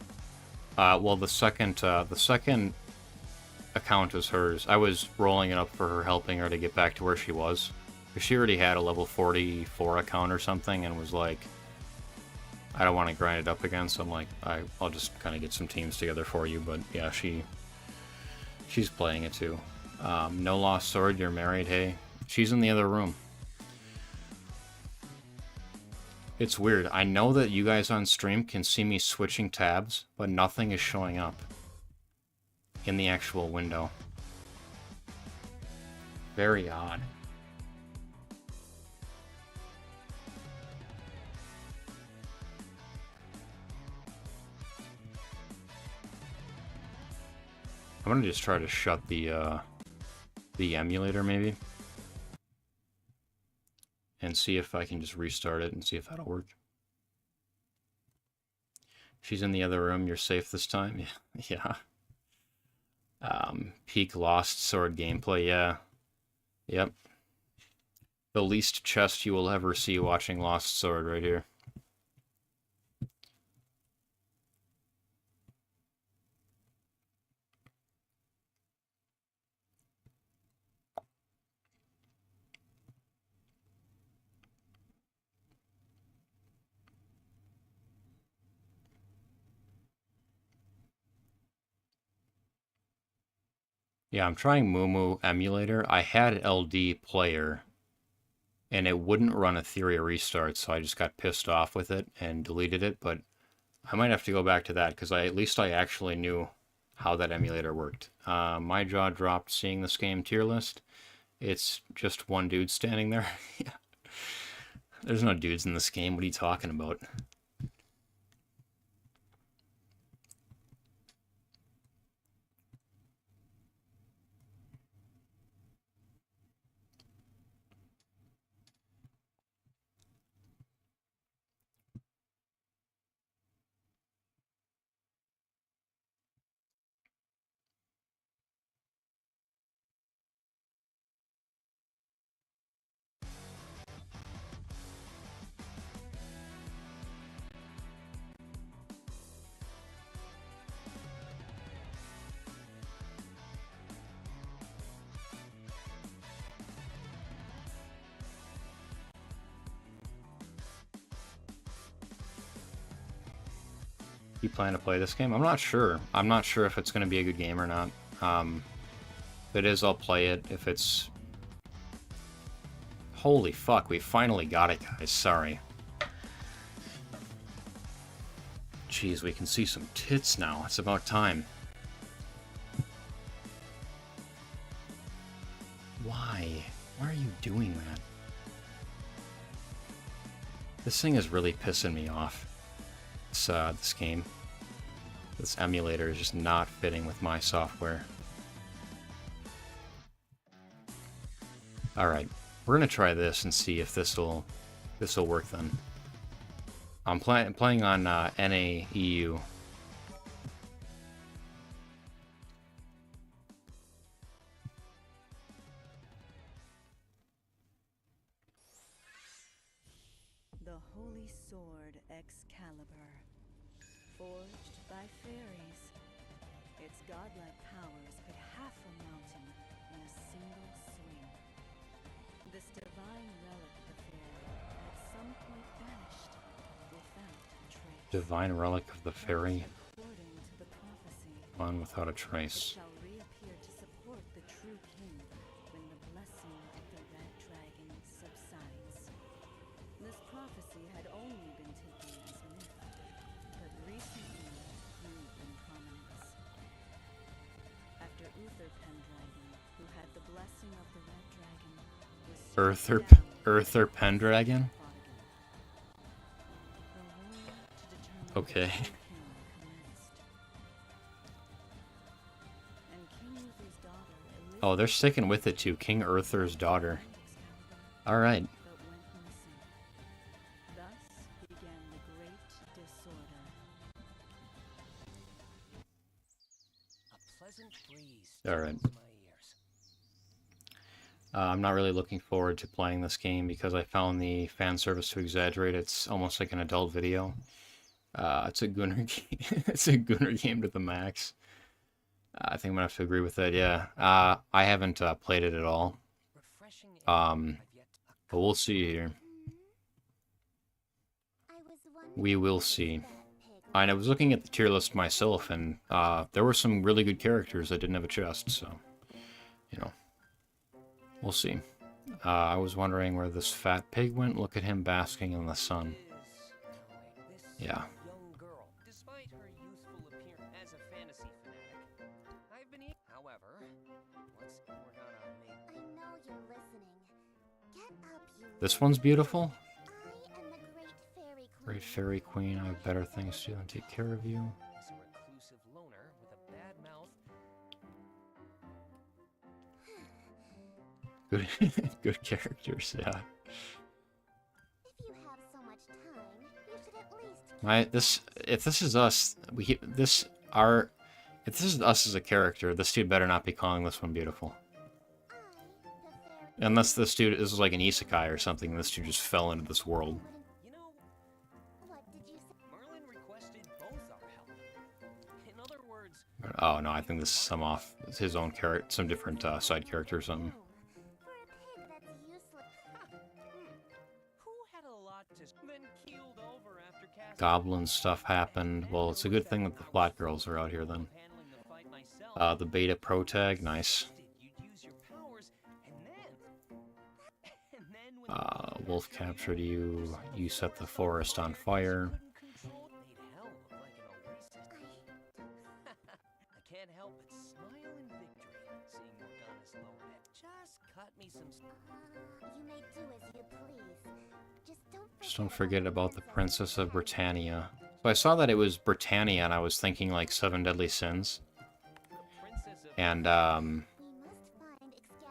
Well, the second account is hers. I was rolling it up for her, helping her to get back to where she was. Because she already had a level 44 account or something, and was like, I don't want to grind it up again, so I'm like, I'll just kind of get some teams together for you. But yeah, she's playing it too. No Lost Sword, you're married, hey. She's in the other room. It's weird. I know that you guys on stream can see me switching tabs, but nothing is showing up in the actual window. Very odd. I'm gonna just try to shut the emulator, maybe. And see if I can just restart it and see if that'll work. She's in the other room. You're safe this time? Yeah. Peak Lost Sword gameplay, yeah. Yep. The least chest you will ever see watching Lost Sword right here. Yeah, I'm trying Moomoo emulator. I had LD player, and it wouldn't run Etheria restart, so I just got pissed off with it and deleted it, but I might have to go back to that, because at least I actually knew how that emulator worked. My jaw dropped seeing this game tier list. It's just one dude standing there. Yeah. There's no dudes in this game. What are you talking about? You plan to play this game? I'm not sure. I'm not sure if it's going to be a good game or not. If it is, I'll play it. If it's... Holy fuck, we finally got it, guys. Sorry. Jeez, we can see some tits now. It's about time. Why? Why are you doing that? This thing is really pissing me off. This game. This emulator is just not fitting with my software. Alright, we're gonna try this and see if this'll work then. I'm playing on NAEU. The holy sword Excalibur, forged by fairies. Its godlike powers could half a mountain in a single swing. This divine relic of the fairy at some point vanished without a trace. Divine relic of the fairy. According to the prophecy, Gone without a it trace. shall reappear to support the true king when the blessing of the red dragon subsides. This prophecy had only been taken as myth, but recently grew in prominence. After Uther Pendragon, who had the blessing of the red dragon, was struck down Uther Pendragon? the war to determine Okay. the true king commenced. And King Uther's daughter, Elizabeth, Oh, they're sticking with it too. King Uther's daughter. Excalibur, Alright. but went missing. Thus began the Great Disorder. A pleasant breeze Alright. tickles my ears. I'm not really looking forward to playing this game because I found the fan service to exaggerate. It's almost like an adult video. It's a Gunner game. It's a Gunner game to the max. I think I'm gonna have to agree with that. Yeah. I haven't played it at all. Refreshing air Um, I've yet to But we'll see here. We will see. And I was looking at the tier list myself, and there were some really good characters that didn't have a chest, so, you know, we'll see. I was wondering where this fat pig went. Look at him basking in the sun. Yeah. young girl, despite her youthful appearance as a fantasy fanatic. I've been however, once we're gonna make I know you're listening. Get up, you. This one's beautiful. I am the great fairy queen. Great fairy queen, I have better things to do than take care of you. is a reclusive loner with a bad mouth. Good, good characters, yeah. If you have so much time, you should at least. If this is us, if this is us as a character, this dude better not be calling this one beautiful. I, the fairy. Unless this is like an isekai or something, this dude just fell into this world. You know, What did you say? Merlin requested both our help. In other words, Oh no, I think this is it's his own character, some different side character or something. For a pig that's useless. who had a lot to then keeled over after casting Goblin stuff happened. Well, it's a good thing that the flat girls are out here then. handling the fight myself. The beta pro tag, nice. You'd use your powers, and then when Wolf captured you. You set the forest on fire. made hell look like an oasis. I can't help but smile in victory, seeing Morgana's low. Just cut me some. You may do as you please. Just don't forget about the Princess of Britannia. So I saw that it was Britannia, and I was thinking like Seven Deadly Sins. And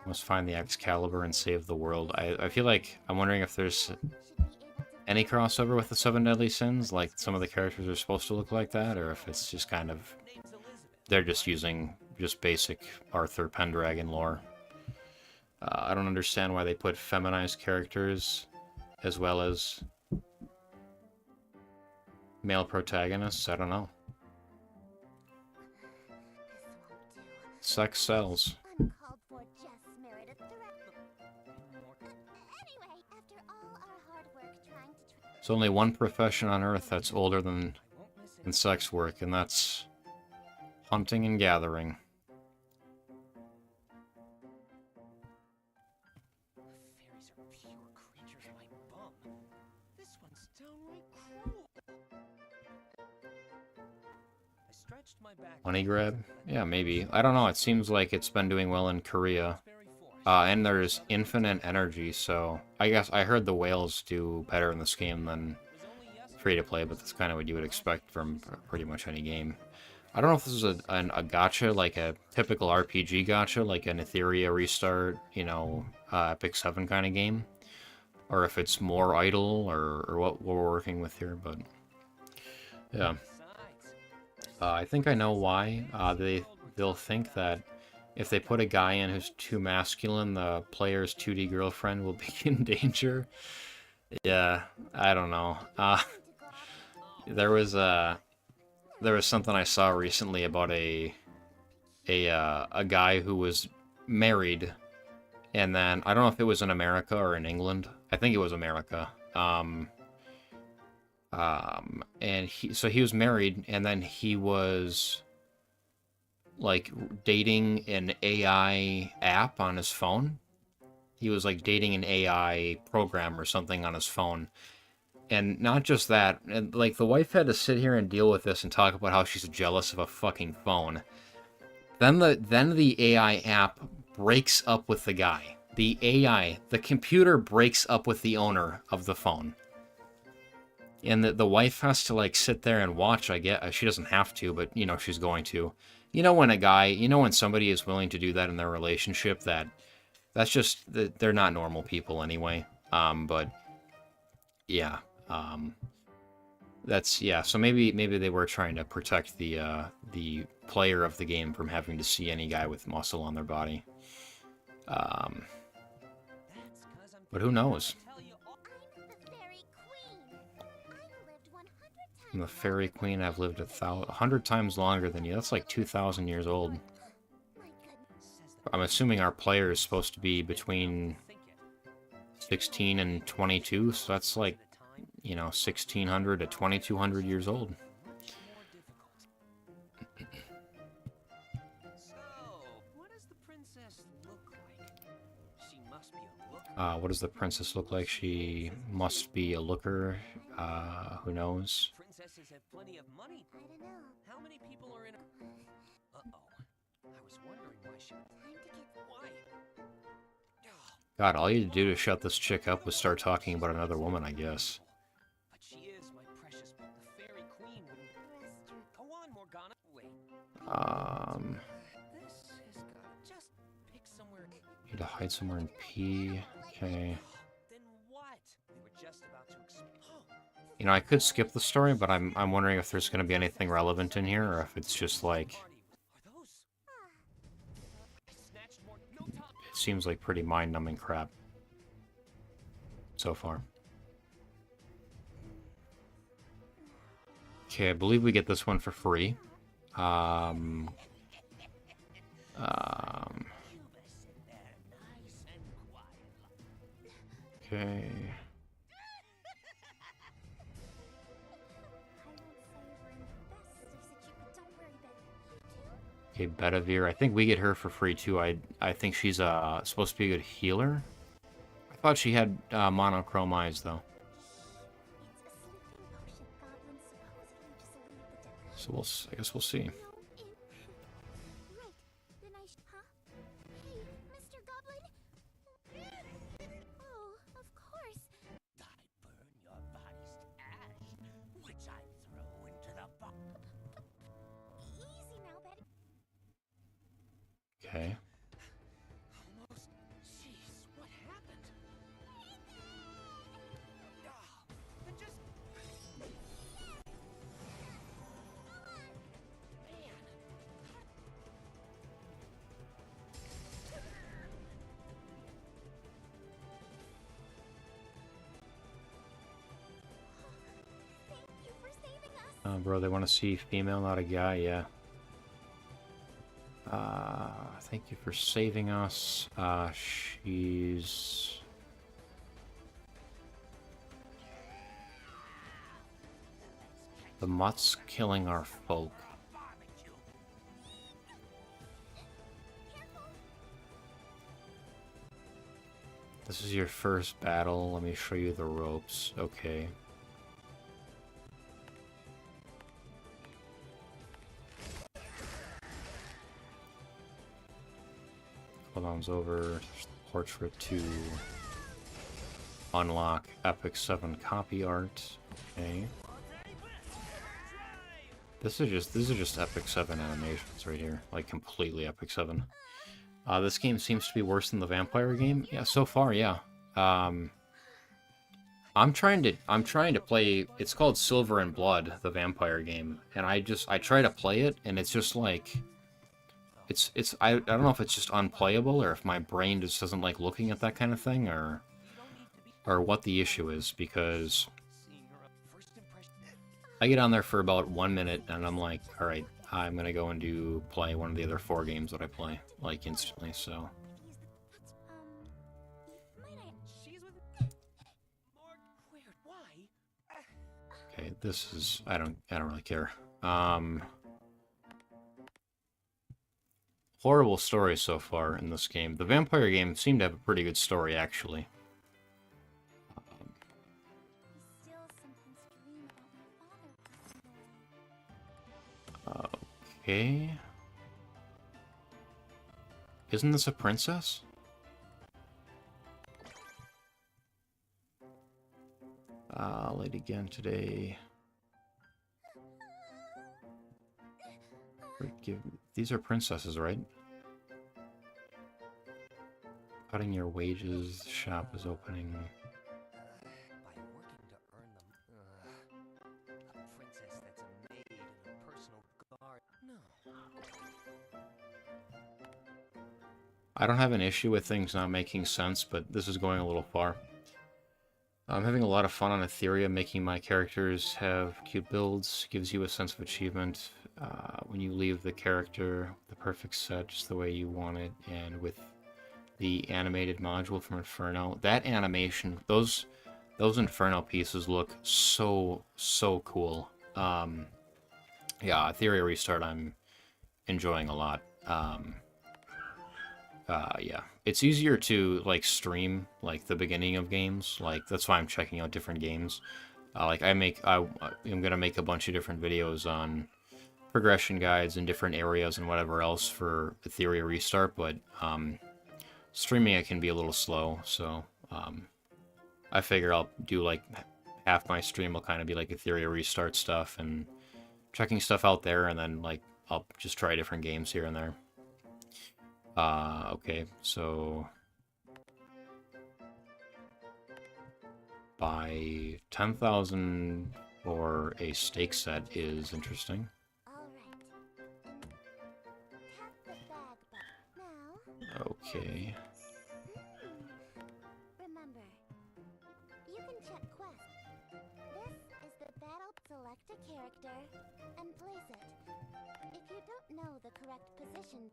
must find the Excalibur and save the world. I feel like I'm wondering if there's any crossover with the Seven Deadly Sins, like some of the characters are supposed to look like that, or if it's just kind of they're just using just basic Arthur Pendragon lore. I don't understand why they put feminized characters as well as male protagonists. I don't know. Sex sells. Uncalled for jests merit a threat. Anyway, after all our hard work trying to There's only one profession on Earth that's older than sex work, and that's hunting and gathering. Fairies are pure creatures, my bum. This one's downright cruel. I stretched my back. Money grab? Yeah, maybe. I don't know. It seems like it's been doing well in Korea. And there's infinite energy, so I guess I heard the whales do better in this game than free-to-play, but that's kind of what you would expect from pretty much any game. I don't know if this is a gacha, like a typical RPG gacha, like an Etheria restart, you know, Epic 7 kind of game, or if it's more idle, or what we're working with here, but yeah. I think I know why. They'll think that if they put a guy in who's too masculine, the player's 2D girlfriend will be in danger. Yeah, I don't know. There was something I saw recently about a guy who was married, and then I don't know if it was in America or in England. I think it was America. And he was married, and then he was like dating an AI app on his phone. He was like dating an AI program or something on his phone. And not just that, and like the wife had to sit here and deal with this and talk about how she's jealous of a fucking phone. Then the AI app breaks up with the guy. The computer breaks up with the owner of the phone. And the wife has to like sit there and watch. I get she doesn't have to, but you know she's going to. You know when somebody is willing to do that in their relationship, that's just they're not normal people anyway. But yeah, So maybe they were trying to protect the player of the game from having to see any guy with muscle on their body. But who knows? I'm the Fairy Queen. I've lived 100 times longer than you. That's like 2,000 years old. I'm assuming our player is supposed to be between 16 and 22, so that's like, 1,600 to 2,200 years old. What does the princess look like? She must be a looker. Who knows? Princesses have plenty of money. I don't know. How many people are in a... Uh-oh. I was wondering why she... Why? God, all you had to do to shut this chick up was start talking about another woman, I guess. But she is my precious... The Fairy Queen wouldn't... Go on, Morgana. Wait. This has got... Just pick somewhere... Need to hide somewhere in P. Okay. Then what? We were just about to... I could skip the story, but I'm wondering if there's going to be anything relevant in here, or if it's just like... It seems like pretty mind-numbing crap so far. Okay, I believe we get this one for free. Okay. Okay, Bedivere. I think we get her for free too. I think she's supposed to be a good healer. I thought she had monochrome eyes though. It's a sleeping potion goblins supposedly just leave the deck. So I guess we'll see. Right. Then huh? Hey, Mr. Goblin? Oh, of course. I burn your bodies to ash, which I throw into the fire. Easy now, Betty. Okay. Almost. Jeez, what happened? Then just. Man. Thank you for saving us. Bro, they want to see female, not a guy. Yeah. Thank you for saving us. She's... The mutt's killing our folk. This is your first battle. Let me show you the ropes. Okay. Cooldown's over. Portrait to unlock Epic 7 copy art. Okay. These are just Epic 7 animations right here. Like completely Epic 7. This game seems to be worse than the vampire game. Yeah, so far, yeah. I'm trying to play, it's called Silver and Blood, the vampire game, and I try to play it, and it's just like, I don't know if it's just unplayable, or if my brain just doesn't like looking at that kind of thing, or what the issue is, because I get on there for about 1 minute, and I'm like, alright, I'm gonna go and play one of the other 4 games that I play, like, instantly, so. Might I? She's with. More weird. Why? Okay, this is, I don't really care. Horrible story so far in this game. The vampire game seemed to have a pretty good story, actually. I still sometimes dream about my father passing away. Okay. Isn't this a princess? Late again today. These are princesses, right? Cutting your wages, shop is opening. By working to earn them. A princess that's a maid and a personal guard. No. I don't have an issue with things not making sense, but this is going a little far. I'm having a lot of fun on Etheria, making my characters have cute builds, gives you a sense of achievement. When you leave the character, the perfect set, just the way you want it, and with the animated module from Inferno, that animation, those Inferno pieces look so cool. Yeah, Etheria Restart I'm enjoying a lot. Yeah, it's easier to like stream like the beginning of games. Like that's why I'm checking out different games. Like I'm gonna make a bunch of different videos on progression guides in different areas and whatever else for Etheria Restart, but streaming it can be a little slow, so I figure I'll do like half my stream will kind of be like Etheria Restart stuff and checking stuff out there, and then like I'll just try different games here and there. Okay, so buy 10,000 for a stake set is interesting. Alright. Tap the bag button. Now, Okay. remember, you can check quests. This is the battle. Select a character and place it. If you don't know the correct position,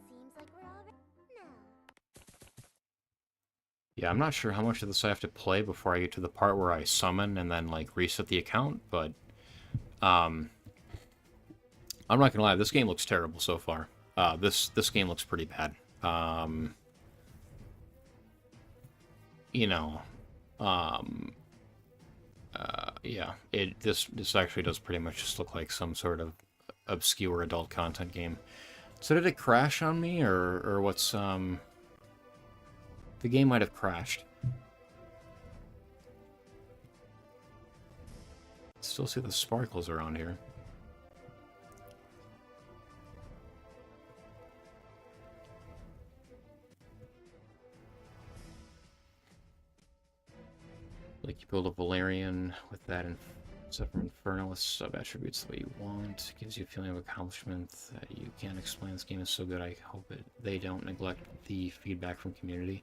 seems like we're already now. Yeah, I'm not sure how much of this I have to play before I get to the part where I summon and then like reset the account, but I'm not gonna lie, this game looks terrible so far. This game looks pretty bad. You know, yeah, this actually does pretty much just look like some sort of obscure adult content game. So did it crash on me, or what's the game might have crashed. Still see the sparkles around here. Like you build a Valerian with that except for Inferno with sub-attributes the way you want. Gives you a feeling of accomplishment that you can't explain. This game is so good, I hope they don't neglect the feedback from community.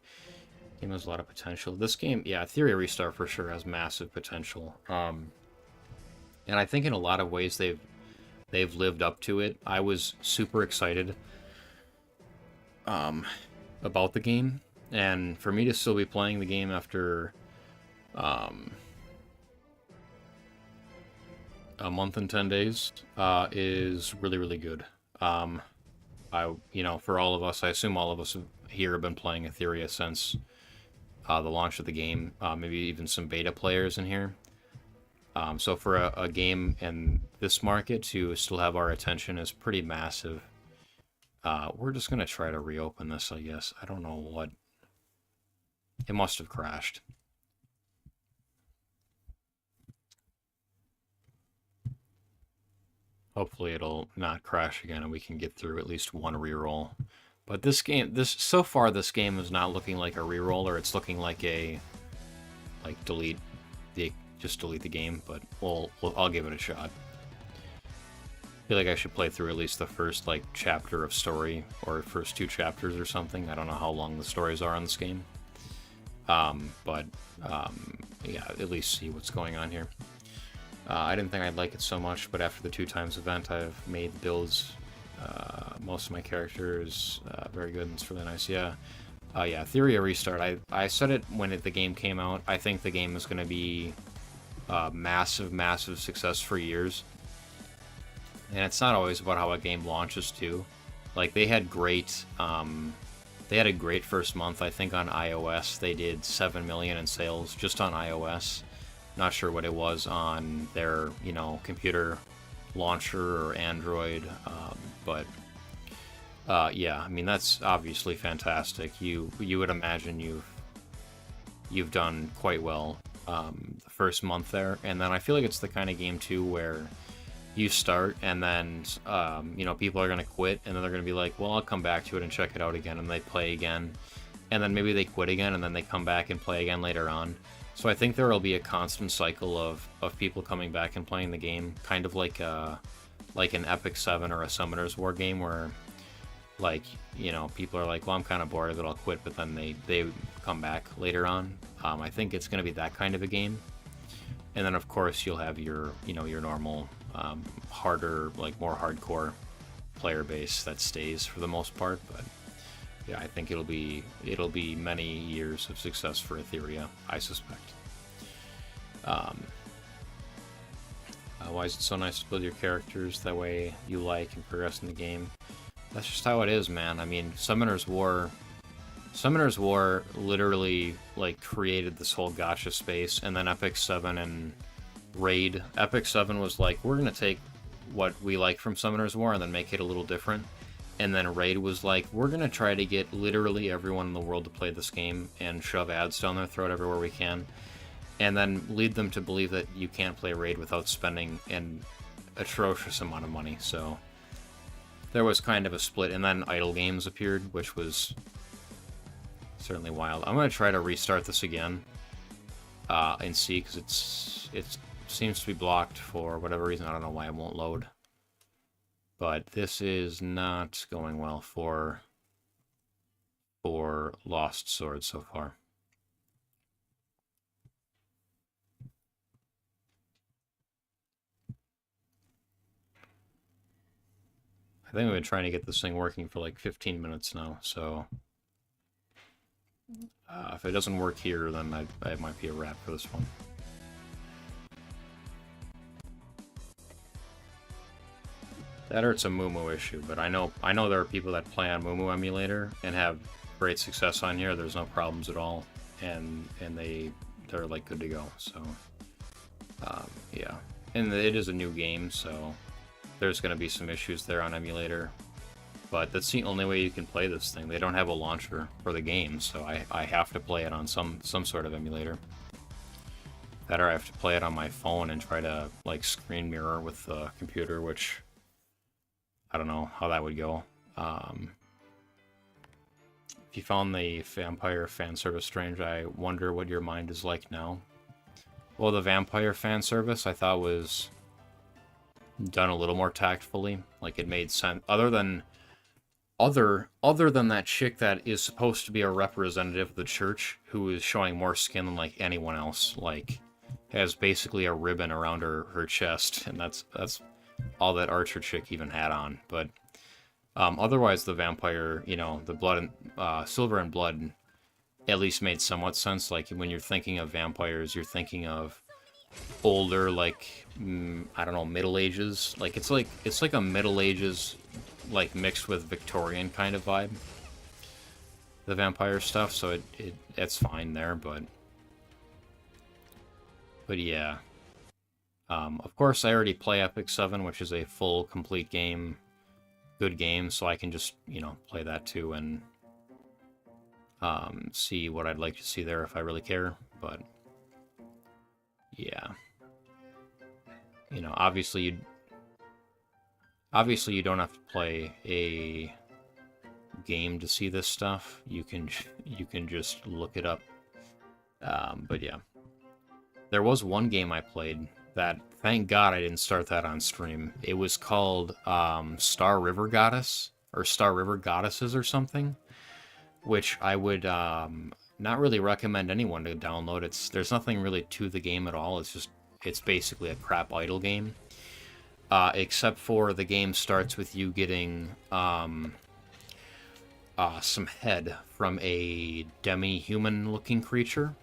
Game has a lot of potential. This game, yeah, Etheria Restart for sure has massive potential. And I think in a lot of ways they've lived up to it. I was super excited about the game, and for me to still be playing the game after a month and 10 days is really, really good. You know, for all of us, I assume all of us here have been playing Etheria since the launch of the game, maybe even some beta players in here. So for a game in this market to still have our attention is pretty massive. We're just going to try to reopen this, I guess. I don't know what... It must have crashed. Hopefully it'll not crash again and we can get through at least one reroll. But this game, so far this game is not looking like a reroll, or it's looking like a, like, just delete the game, but I'll give it a shot. I feel like I should play through at least the first, like, chapter of story, or first 2 chapters or something. I don't know how long the stories are on this game. Yeah, at least see what's going on here. I didn't think I'd like it so much, but after the 2 times event, I've made builds, most of my characters, very good, and it's really nice, yeah. Yeah, Etheria Restart, I said it when the game came out. I think the game is going to be a massive, massive success for years. And it's not always about how a game launches, too. Like, they had a great first month, I think, on iOS. They did 7 million in sales just on iOS. Not sure what it was on their, you know, computer launcher or Android, yeah, I mean, that's obviously fantastic. You would imagine you've done quite well the first month there, and then I feel like it's the kind of game too where you start and then you know, people are gonna quit, and then they're gonna be like, well, I'll come back to it and check it out again, and they play again, and then maybe they quit again, and then they come back and play again later on. So I think there will be a constant cycle of people coming back and playing the game, kind of like an Epic 7 or a Summoner's War game where, like, you know, people are like, well, I'm kind of bored of it, I'll quit, but then they come back later on. I think it's going to be that kind of a game. And then, of course, you'll have your, you know, your normal, harder, like, more hardcore player base that stays for the most part, but... Yeah, I think it'll be many years of success for Etheria, I suspect. Why is it so nice to build your characters that way you like and progress in the game? That's just how it is, man. I mean, Summoner's War literally, like, created this whole gacha space, and then Epic 7 and Raid. Epic 7 was like, we're gonna take what we like from Summoner's War and then make it a little different. And then Raid was like, we're going to try to get literally everyone in the world to play this game and shove ads down their throat everywhere we can. And then lead them to believe that you can't play Raid without spending an atrocious amount of money. So there was kind of a split. And then idle games appeared, which was certainly wild. I'm going to try to restart this again and see, because it seems to be blocked for whatever reason. I don't know why it won't load. But this is not going well for Lost Sword so far. I think we've been trying to get this thing working for like 15 minutes now, so if it doesn't work here, then it might be a wrap for this one. That or it's a Mumu issue, but I know there are people that play on Mumu emulator and have great success on here. There's no problems at all, and they're like good to go. So yeah, and it is a new game, so there's going to be some issues there on emulator. But that's the only way you can play this thing. They don't have a launcher for the game, so I have to play it on some sort of emulator. That or I have to play it on my phone and try to like screen mirror with the computer, which I don't know how that would go. If you found the vampire fan service strange, I wonder what your mind is like now. Well, the vampire fan service I thought was done a little more tactfully. Like it made sense. Other than that chick that is supposed to be a representative of the church, who is showing more skin than like anyone else, like has basically a ribbon around her chest, and that's all that archer chick even had on. But otherwise, the vampire, you know, the blood and silver and blood, at least made somewhat sense. Like when you're thinking of vampires, you're thinking of older, like I don't know, Middle Ages. Like it's like a Middle Ages, like mixed with Victorian kind of vibe. The vampire stuff, so it's fine there, but yeah. Of course, I already play Epic 7, which is a full, complete game, good game, so I can just, you know, play that too and see what I'd like to see there if I really care. But yeah, you know, obviously you don't have to play a game to see this stuff. You can just look it up. But yeah, there was one game I played that, thank God I didn't start that on stream. It was called Star River Goddess, or Star River Goddesses or something, which I would not really recommend anyone to download. There's nothing really to the game at all. It's basically a crap idle game. Except for the game starts with you getting some head from a demi-human looking creature.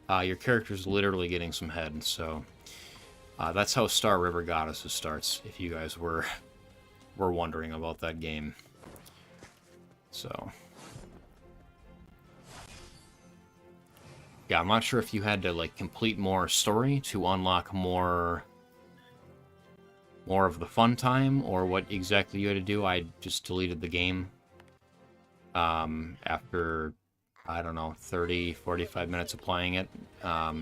Your character's literally getting some head, so that's how Star River Goddesses starts, if you guys were wondering about that game. So yeah, I'm not sure if you had to like complete more story to unlock more of the fun time, or what exactly you had to do. I just deleted the game after, I don't know, 30-45 minutes of playing it.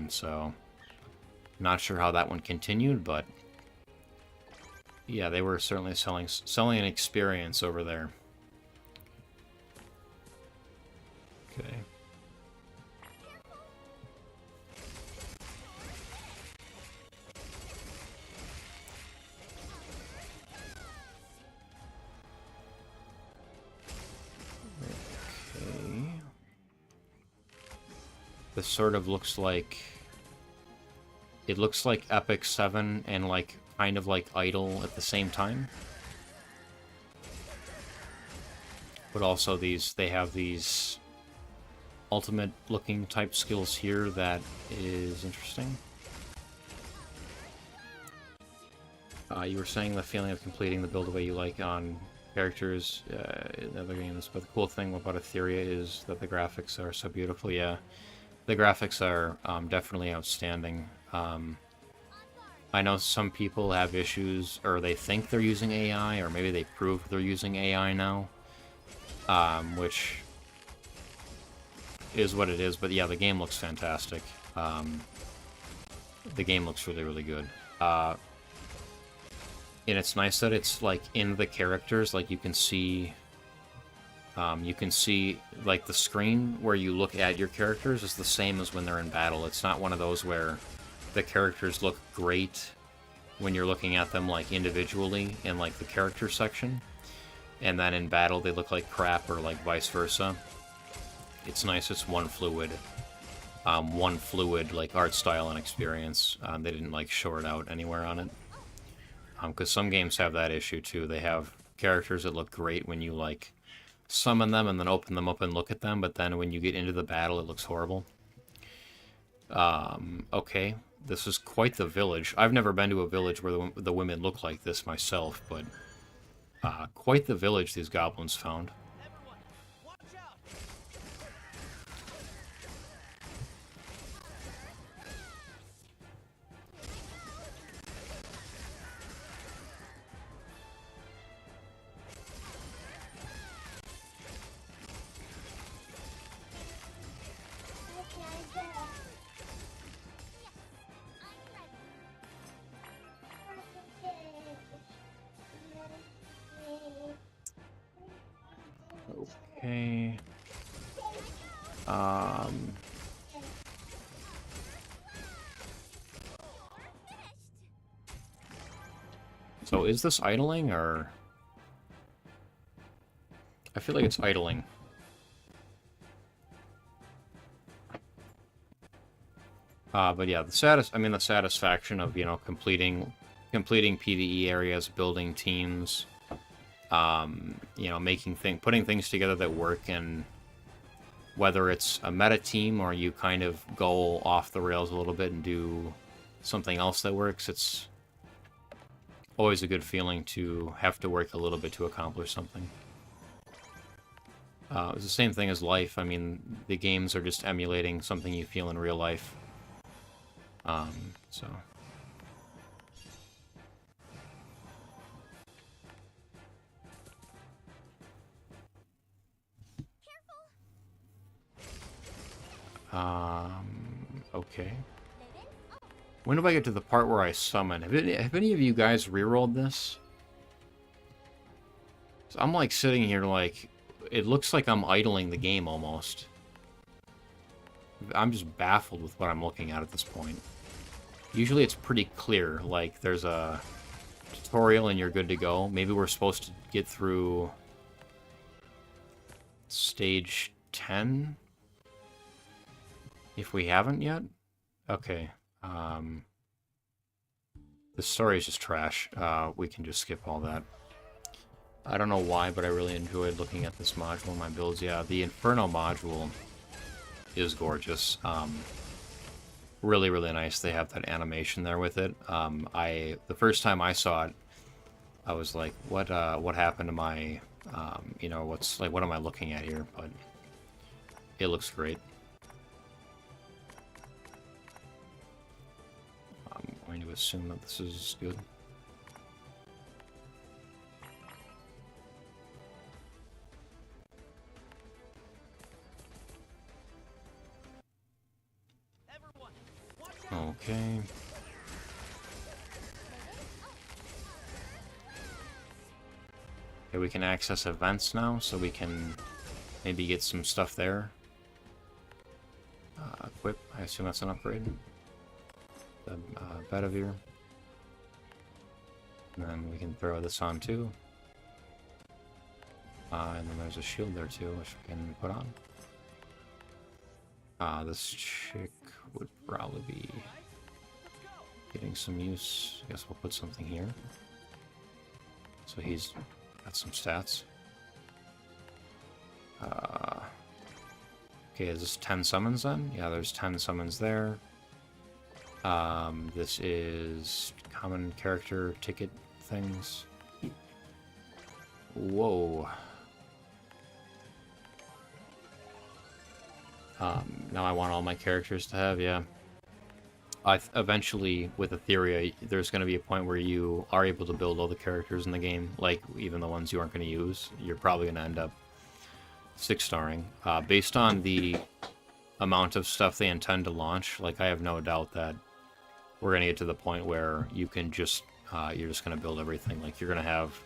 So not sure how that one continued, but yeah, they were certainly selling an experience over there. Okay. This sort of looks like... It looks like Epic 7 and like kind of like Idle at the same time. But also they have these ultimate looking type skills here that is interesting. You were saying the feeling of completing the build the way you like on characters in other games, but the cool thing about Etheria is that the graphics are so beautiful. Yeah. The graphics are definitely outstanding. I know some people have issues, or they think they're using AI, or maybe they prove they're using AI now, which is what it is. But yeah, the game looks fantastic. The game looks really, really good. And it's nice that it's like in the characters, like you can see like the screen where you look at your characters is the same as when they're in battle. It's not one of those where the characters look great when you're looking at them like individually in like the character section, and then in battle they look like crap, or like vice versa. It's nice. It's one fluid like art style and experience. They didn't like short out anywhere on it. Because some games have that issue too. They have characters that look great when you like summon them and then open them up and look at them, but then when you get into the battle it looks horrible. Okay, this is quite the village. I've never been to a village where the women look like this myself, but Quite the village these goblins found. Everyone, watch out! Okay. So is this idling, or... I feel like it's idling. But yeah, the satisfaction of, you know, completing PvE areas, building teams, you know, putting things together that work, and whether it's a meta team or you kind of go off the rails a little bit and do something else that works, it's always a good feeling to have to work a little bit to accomplish something. It's the same thing as life. I mean, the games are just emulating something you feel in real life. So... okay. When do I get to the part where I summon? Have any of you guys rerolled this? So I'm like sitting here like, it looks like I'm idling the game almost. I'm just baffled with what I'm looking at this point. Usually it's pretty clear, like there's a tutorial and you're good to go. Maybe we're supposed to get through stage 10? If we haven't yet? Okay. The story is just trash. We can just skip all that. I don't know why, but I really enjoyed looking at this module in my builds. Yeah, the Inferno module is gorgeous. Really, really nice. They have that animation there with it. The first time I saw it, I was like, what happened to my, you know, what am I looking at here? But it looks great. I'm going to assume that this is good. Okay. Okay, we can access events now, so we can maybe get some stuff there. Equip, I assume that's an upgrade. The Bedivere. And then we can throw this on too. And then there's a shield there too, which we can put on. This chick would probably be getting some use. I guess we'll put something here. So he's got some stats. Okay, is this 10 summons then? Yeah, there's 10 summons there. This is common character ticket things. Whoa. Now I want all my characters to have, yeah. Eventually, with Etheria, there's going to be a point where you are able to build all the characters in the game, like even the ones you aren't going to use. You're probably going to end up 6-starring. Based on the amount of stuff they intend to launch, like I have no doubt that we're going to get to the point where you can just, you're just going to build everything. Like you're going to have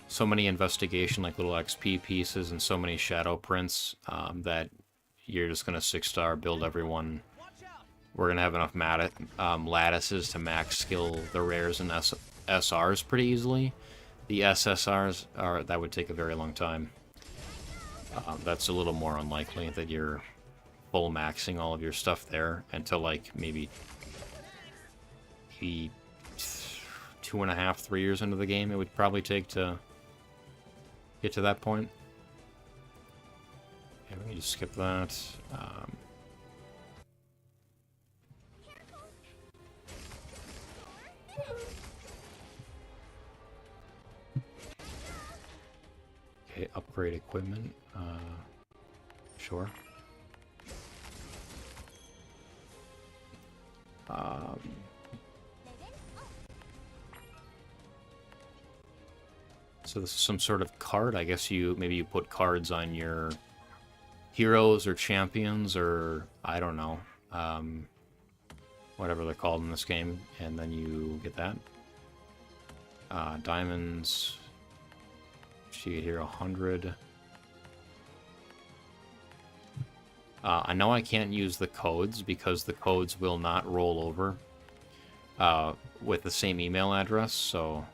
so many investigation, like little XP pieces, and so many shadow prints that you're just going to 6-star, build everyone. We're going to have enough lattices to max skill the rares and SRs pretty easily. The SSRs, that would take a very long time. That's a little more unlikely that you're full maxing all of your stuff there until like maybe 2.5, 3 years into the game it would probably take to get to that point. Okay, we can just skip that. upgrade equipment. Sure. So this is some sort of card. I guess maybe you put cards on your heroes or champions or I don't know, whatever they're called in this game, and then you get that. Diamonds. See here, 100. I know I can't use the codes because the codes will not roll over with the same email address, so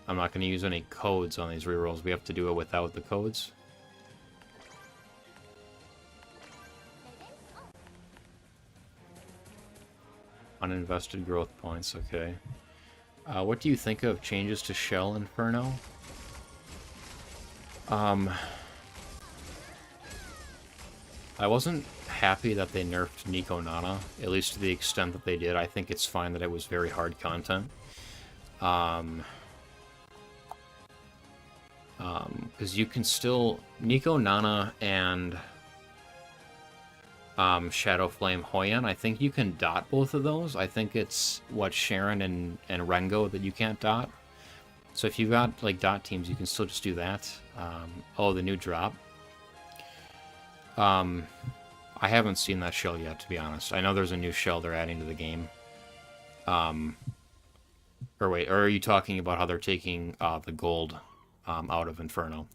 I'm not going to use any codes on these rerolls. We have to do it without the codes. Uninvested growth points, okay. What do you think of changes to Shell Inferno? I wasn't happy that they nerfed Nico Nana, at least to the extent that they did. I think it's fine that it was very hard content. Because you can still... Nico Nana and Shadow Flame Hoyan, I think you can dot both of those. I think it's, Sharon and Rengo that you can't dot. So if you've got, like, dot teams, you can still just do that. Oh, the new drop. I haven't seen that shell yet, to be honest. I know there's a new shell they're adding to the game. Or wait, or are you talking about how they're taking the gold out of Inferno?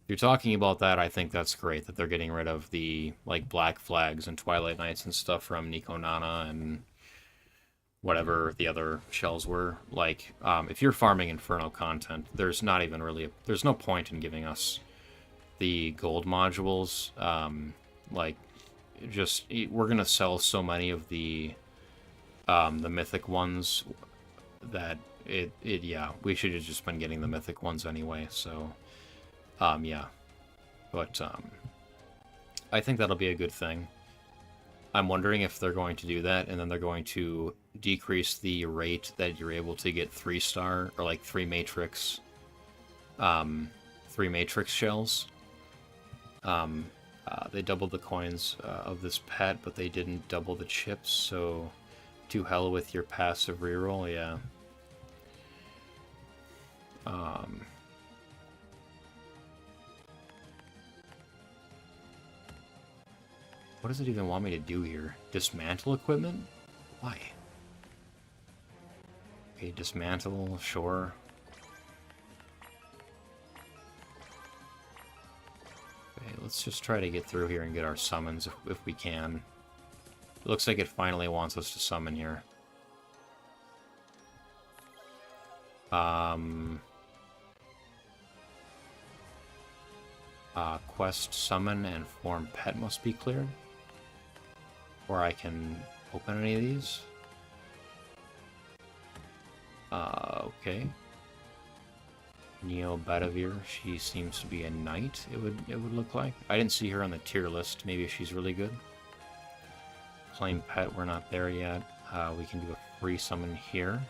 If you're talking about that, I think that's great, that they're getting rid of the, like, Black Flags and Twilight Knights and stuff from Nico Nana and whatever the other shells were. Like, if you're farming Inferno content, there's not even really... there's no point in giving us the gold modules. Like, just... we're gonna sell so many of the mythic ones that yeah, we should have just been getting the mythic ones anyway, so... yeah. But, I think that'll be a good thing. I'm wondering if they're going to do that, and then they're going to decrease the rate that you're able to get 3-star, or like 3 matrix shells. They doubled the coins of this pet, but they didn't double the chips, so to hell with your passive reroll, yeah. What does it even want me to do here? Dismantle equipment? Why? Okay, dismantle, sure. Okay, let's just try to get through here and get our summons if we can. It looks like it finally wants us to summon here. Quest summon and form pet must be cleared. Or I can open any of these. Okay. Neo Badavir, she seems to be a knight, it would look like. I didn't see her on the tier list. Maybe she's really good. Plain pet, we're not there yet. We can do a free summon here.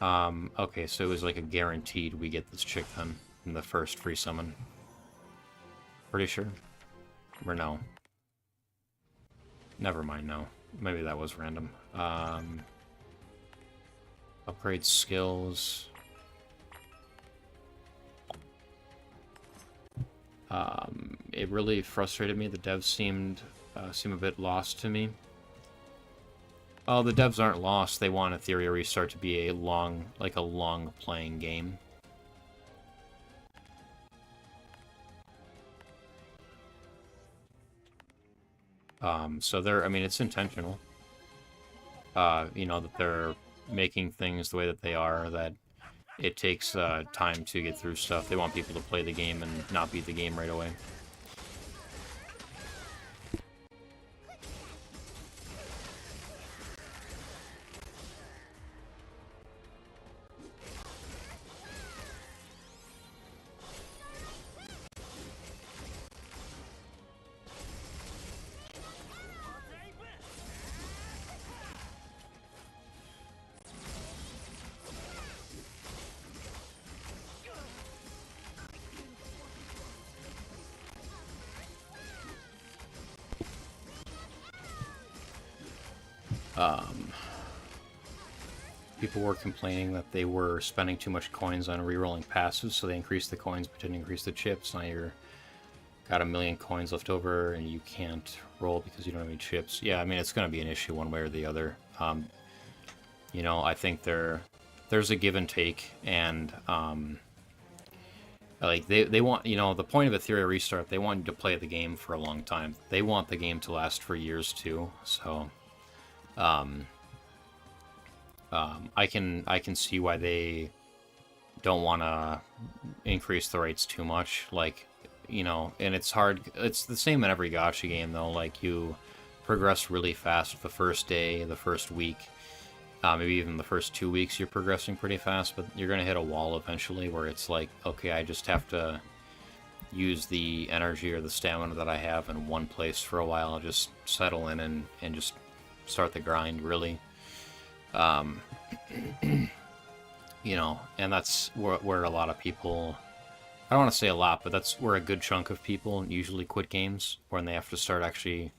Okay, so it was like a guaranteed we get this chick then in the first free summon. Pretty sure? Or no? Never mind, no. Maybe that was random. Upgrade skills. It really frustrated me. The devs seem a bit lost to me. Oh, the devs aren't lost. They want Etheria Restart to be a long playing game. So I mean, it's intentional. You know, that they're making things the way that they are, that it takes time to get through stuff. They want people to play the game and not beat the game right away. People were complaining that they were spending too much coins on rerolling passes, so they increased the coins but didn't increase the chips. Now you're got 1,000,000 coins left over and you can't roll because you don't have any chips. Yeah, I mean, it's going to be an issue one way or the other. You know, I think there's a give and take, and like they want, you know, the point of Etheria Restart, they want you to play the game for a long time. They want the game to last for years too. So I can see why they don't want to increase the rates too much. Like, you know, and it's hard. It's the same in every gacha game though. Like, you progress really fast the first day, the first week. Maybe even the first 2 weeks you're progressing pretty fast, but you're going to hit a wall eventually where it's like, okay, I just have to use the energy or the stamina that I have in one place for a while, just settle in and just start the grind, really. You know, and that's where a lot of people, I don't want to say a lot, but that's where a good chunk of people usually quit games, when they have to start actually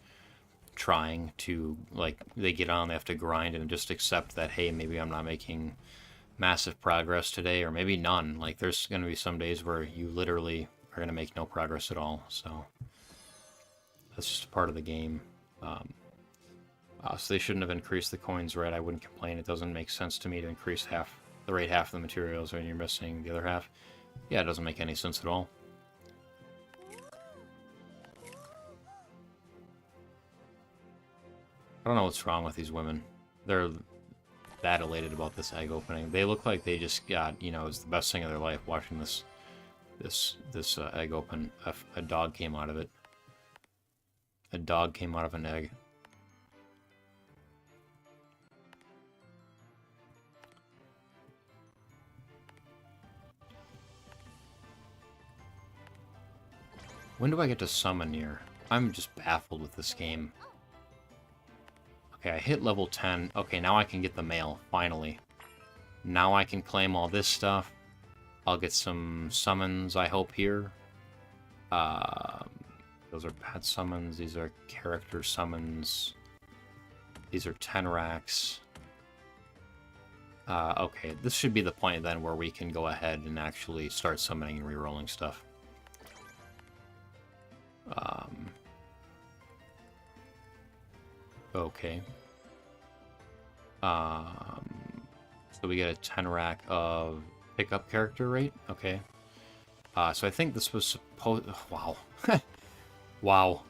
trying to, like, they get on, they have to grind and just accept that, hey, maybe I'm not making massive progress today, or maybe none. Like, there's going to be some days where you literally are going to make no progress at all, so that's just a part of the game. So they shouldn't have increased the coins, right? I wouldn't complain. It doesn't make sense to me to increase the rate half of the materials when you're missing the other half. Yeah, it doesn't make any sense at all. I don't know what's wrong with these women. They're that elated about this egg opening. They look like they just got, you know, it's the best thing of their life watching this egg open. A dog came out of it. A dog came out of an egg. When do I get to summon here? I'm just baffled with this game. Okay, I hit level 10. Okay, now I can get the mail, finally. Now I can claim all this stuff. I'll get some summons, I hope, here. Those are pet summons. These are character summons. These are 10 racks. Okay, this should be the point then where we can go ahead and actually start summoning and rerolling stuff. Okay. So we get a 10 rack of pickup character rate. Okay. So I think this was supposed... Wow. Wow.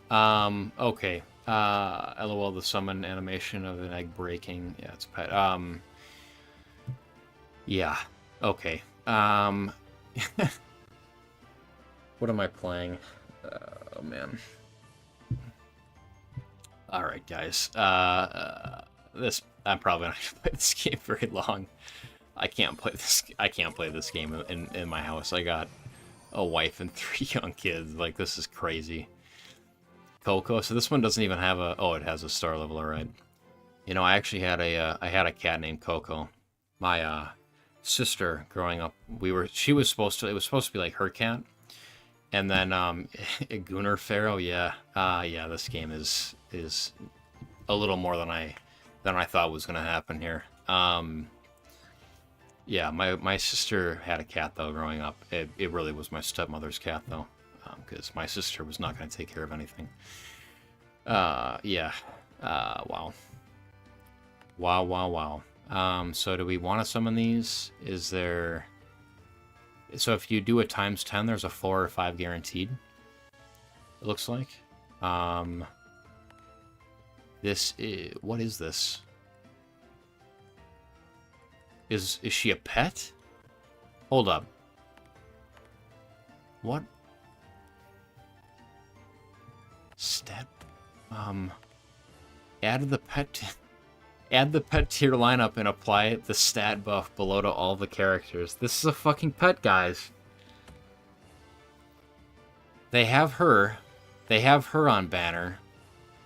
Okay. LOL, the summon animation of an egg breaking. Yeah, it's a pet. Yeah. Okay. What am I playing? Oh, man. Alright, guys. I'm probably not gonna play this game very long. I can't play this game in my house. I got a wife and 3 young kids. Like, this is crazy. Coco. So this one doesn't even have a... Oh, it has a star level, alright. You know, I actually had a cat named Coco. My sister growing up, it was supposed to be like her cat. And then Gunnar Pharaoh, yeah. Yeah, this game is a little more than I thought was gonna happen here. Yeah, my sister had a cat though growing up. It really was my stepmother's cat though, because my sister was not gonna take care of anything. Yeah. Wow. Wow. So do we want to summon these? Is there... So if you do a times 10, there's a 4 or 5 guaranteed. It looks like. This is... What is this? Is she a pet? Hold up. What? Stat... Add the pet tier lineup and apply the stat buff below to all the characters. This is a fucking pet, guys. They have her. They have her on banner.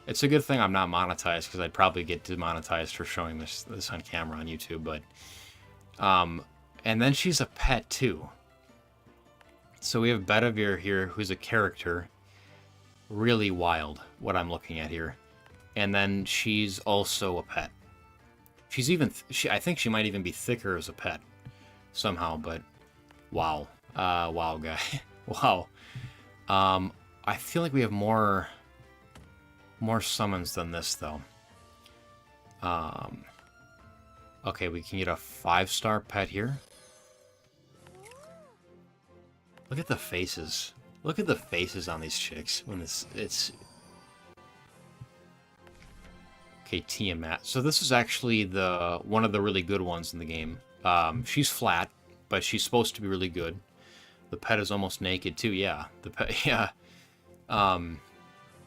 It's a good thing I'm not monetized, because I'd probably get demonetized for showing this on camera on YouTube, but... and then she's a pet, too. So we have Bedivere here, who's a character. Really wild, what I'm looking at here. And then she's also a pet. She's even, I think she might even be thicker as a pet somehow, but wow. Wow, guy. Wow. I feel like we have more summons than this, though. Okay, we can get a 5-star pet here. Look at the faces. Look at the faces on these chicks when it's... Okay, Tiamat. So this is actually one of the really good ones in the game. She's flat, but she's supposed to be really good. The pet is almost naked too. Yeah, the pet. Yeah.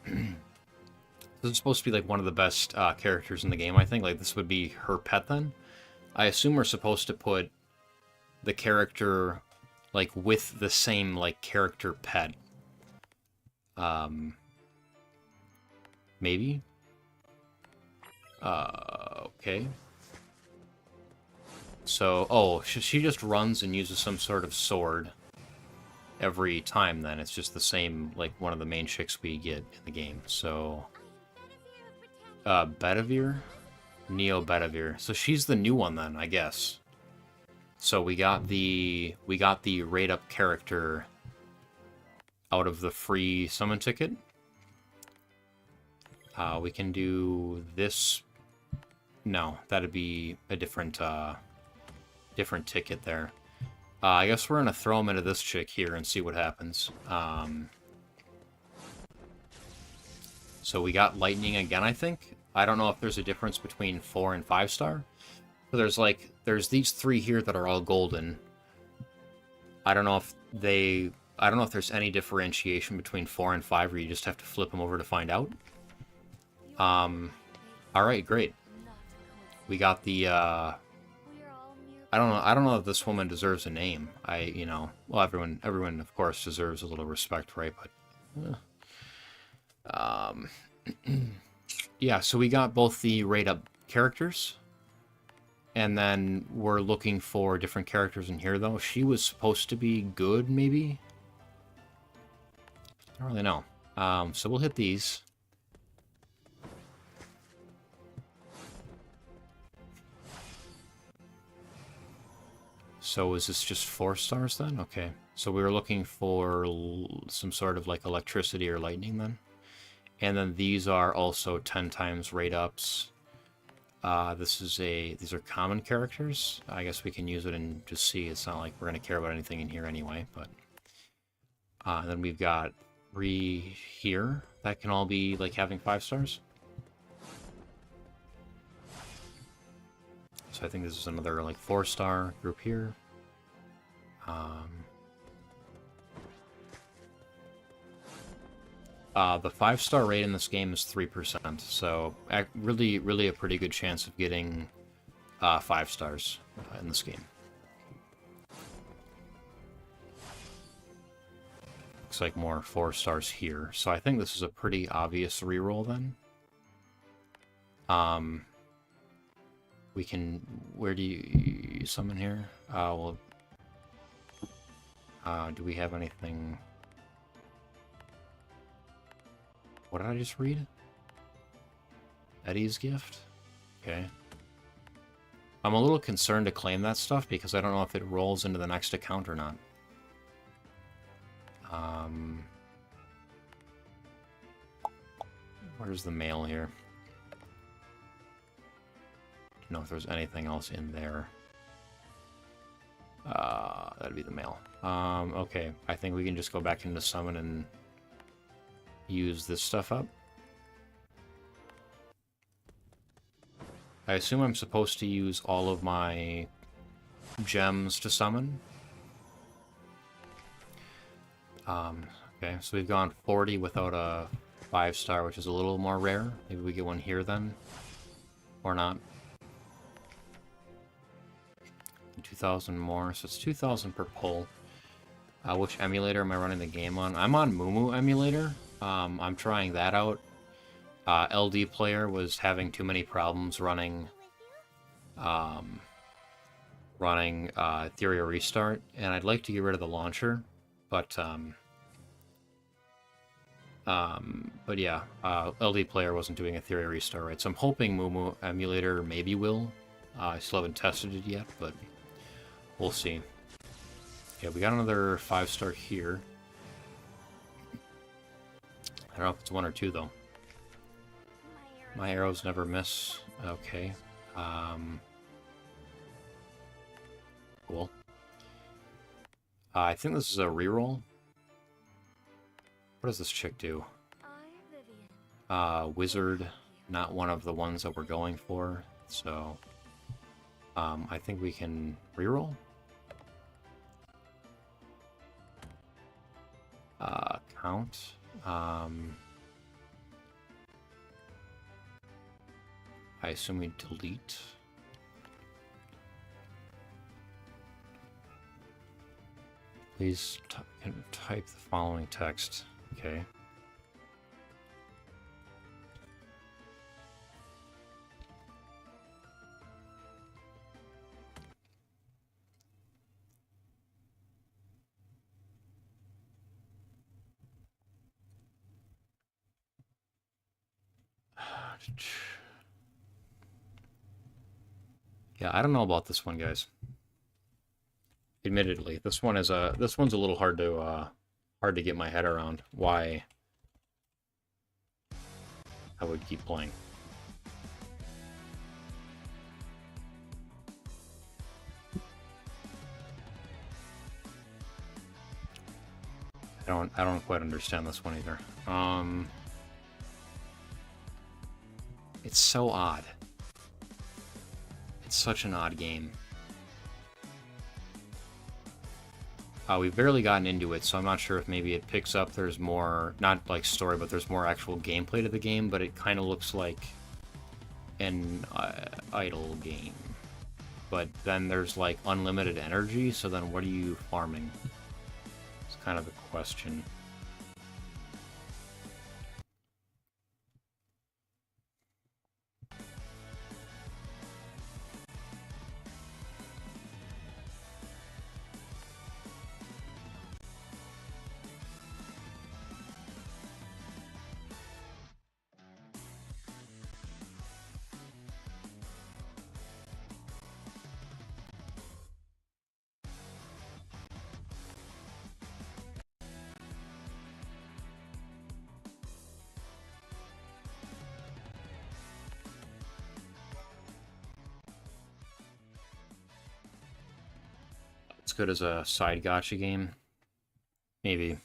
This is supposed to be like one of the best characters in the game. I think like this would be her pet then. I assume we're supposed to put the character like with the same like character pet. Maybe. Okay. So, oh, she just runs and uses some sort of sword every time then. It's just the same, like, one of the main chicks we get in the game. So, Bedivere? Neo Bedivere. So she's the new one then, I guess. So we got the rate up character out of the free summon ticket. We can do this. No, that'd be a different ticket there. I guess we're gonna throw him into this chick here and see what happens. So we got lightning again, I think. I don't know if there's a difference between 4 and 5-star. So there's these 3 here that are all golden. I don't know if there's any differentiation between 4 and 5, or you just have to flip them over to find out. All right, great. We got the I don't know if this woman deserves a name. Well, everyone of course deserves a little respect, right? But yeah, so we got both the rate up characters, and then we're looking for different characters in here though. She was supposed to be good, maybe? I don't really know. So we'll hit these. So is this just 4 stars then? Okay. So we were looking for some sort of like electricity or lightning then. And then these are also 10 times rate ups. These are common characters. I guess we can use it and just see. It's not like we're going to care about anything in here anyway. But and then we've got 3 here. That can all be like having 5 stars. So I think this is another like 4-star group here. The 5-star rate in this game is 3%, so really, really a pretty good chance of getting 5 stars in this game. Looks like more 4 stars here, so I think this is a pretty obvious reroll then. We can... Where do you summon here? Well... do we have anything... What did I just read? Eddie's gift? Okay. I'm a little concerned to claim that stuff because I don't know if it rolls into the next account or not. Where's the mail here? Don't know if there's anything else in there. That'd be the mail. Okay. I think we can just go back into summon and use this stuff up. I assume I'm supposed to use all of my gems to summon. Okay, so we've gone 40 without a 5-star, which is a little more rare. Maybe we get one here then, or not. 2,000 more, so it's 2,000 per pull. Which emulator am I running the game on? I'm on Mumu emulator. I'm trying that out. LD player was having too many problems running Etheria restart, and I'd like to get rid of the launcher, but yeah, LD player wasn't doing Etheria restart right, so I'm hoping Mumu emulator maybe will I still haven't tested it yet, but we'll see. Yeah, we got another 5-star here. I don't know if it's 1 or 2, though. My arrows never miss. Okay. Cool. I think this is a reroll. What does this chick do? Wizard, not one of the ones that we're going for. So, I think we can reroll. Count. I assume we delete. Please type the following text. Okay. Yeah, I don't know about this one, guys. Admittedly, this one's a little hard to get my head around why I would keep playing. I don't quite understand this one either. It's so odd. It's such an odd game. We've barely gotten into it, so I'm not sure if maybe it picks up. There's more, not like story, but there's more actual gameplay to the game, but it kind of looks like an idle game. But then there's like unlimited energy, so then what are you farming? It's kind of the question. It's good as a side gacha game. Maybe.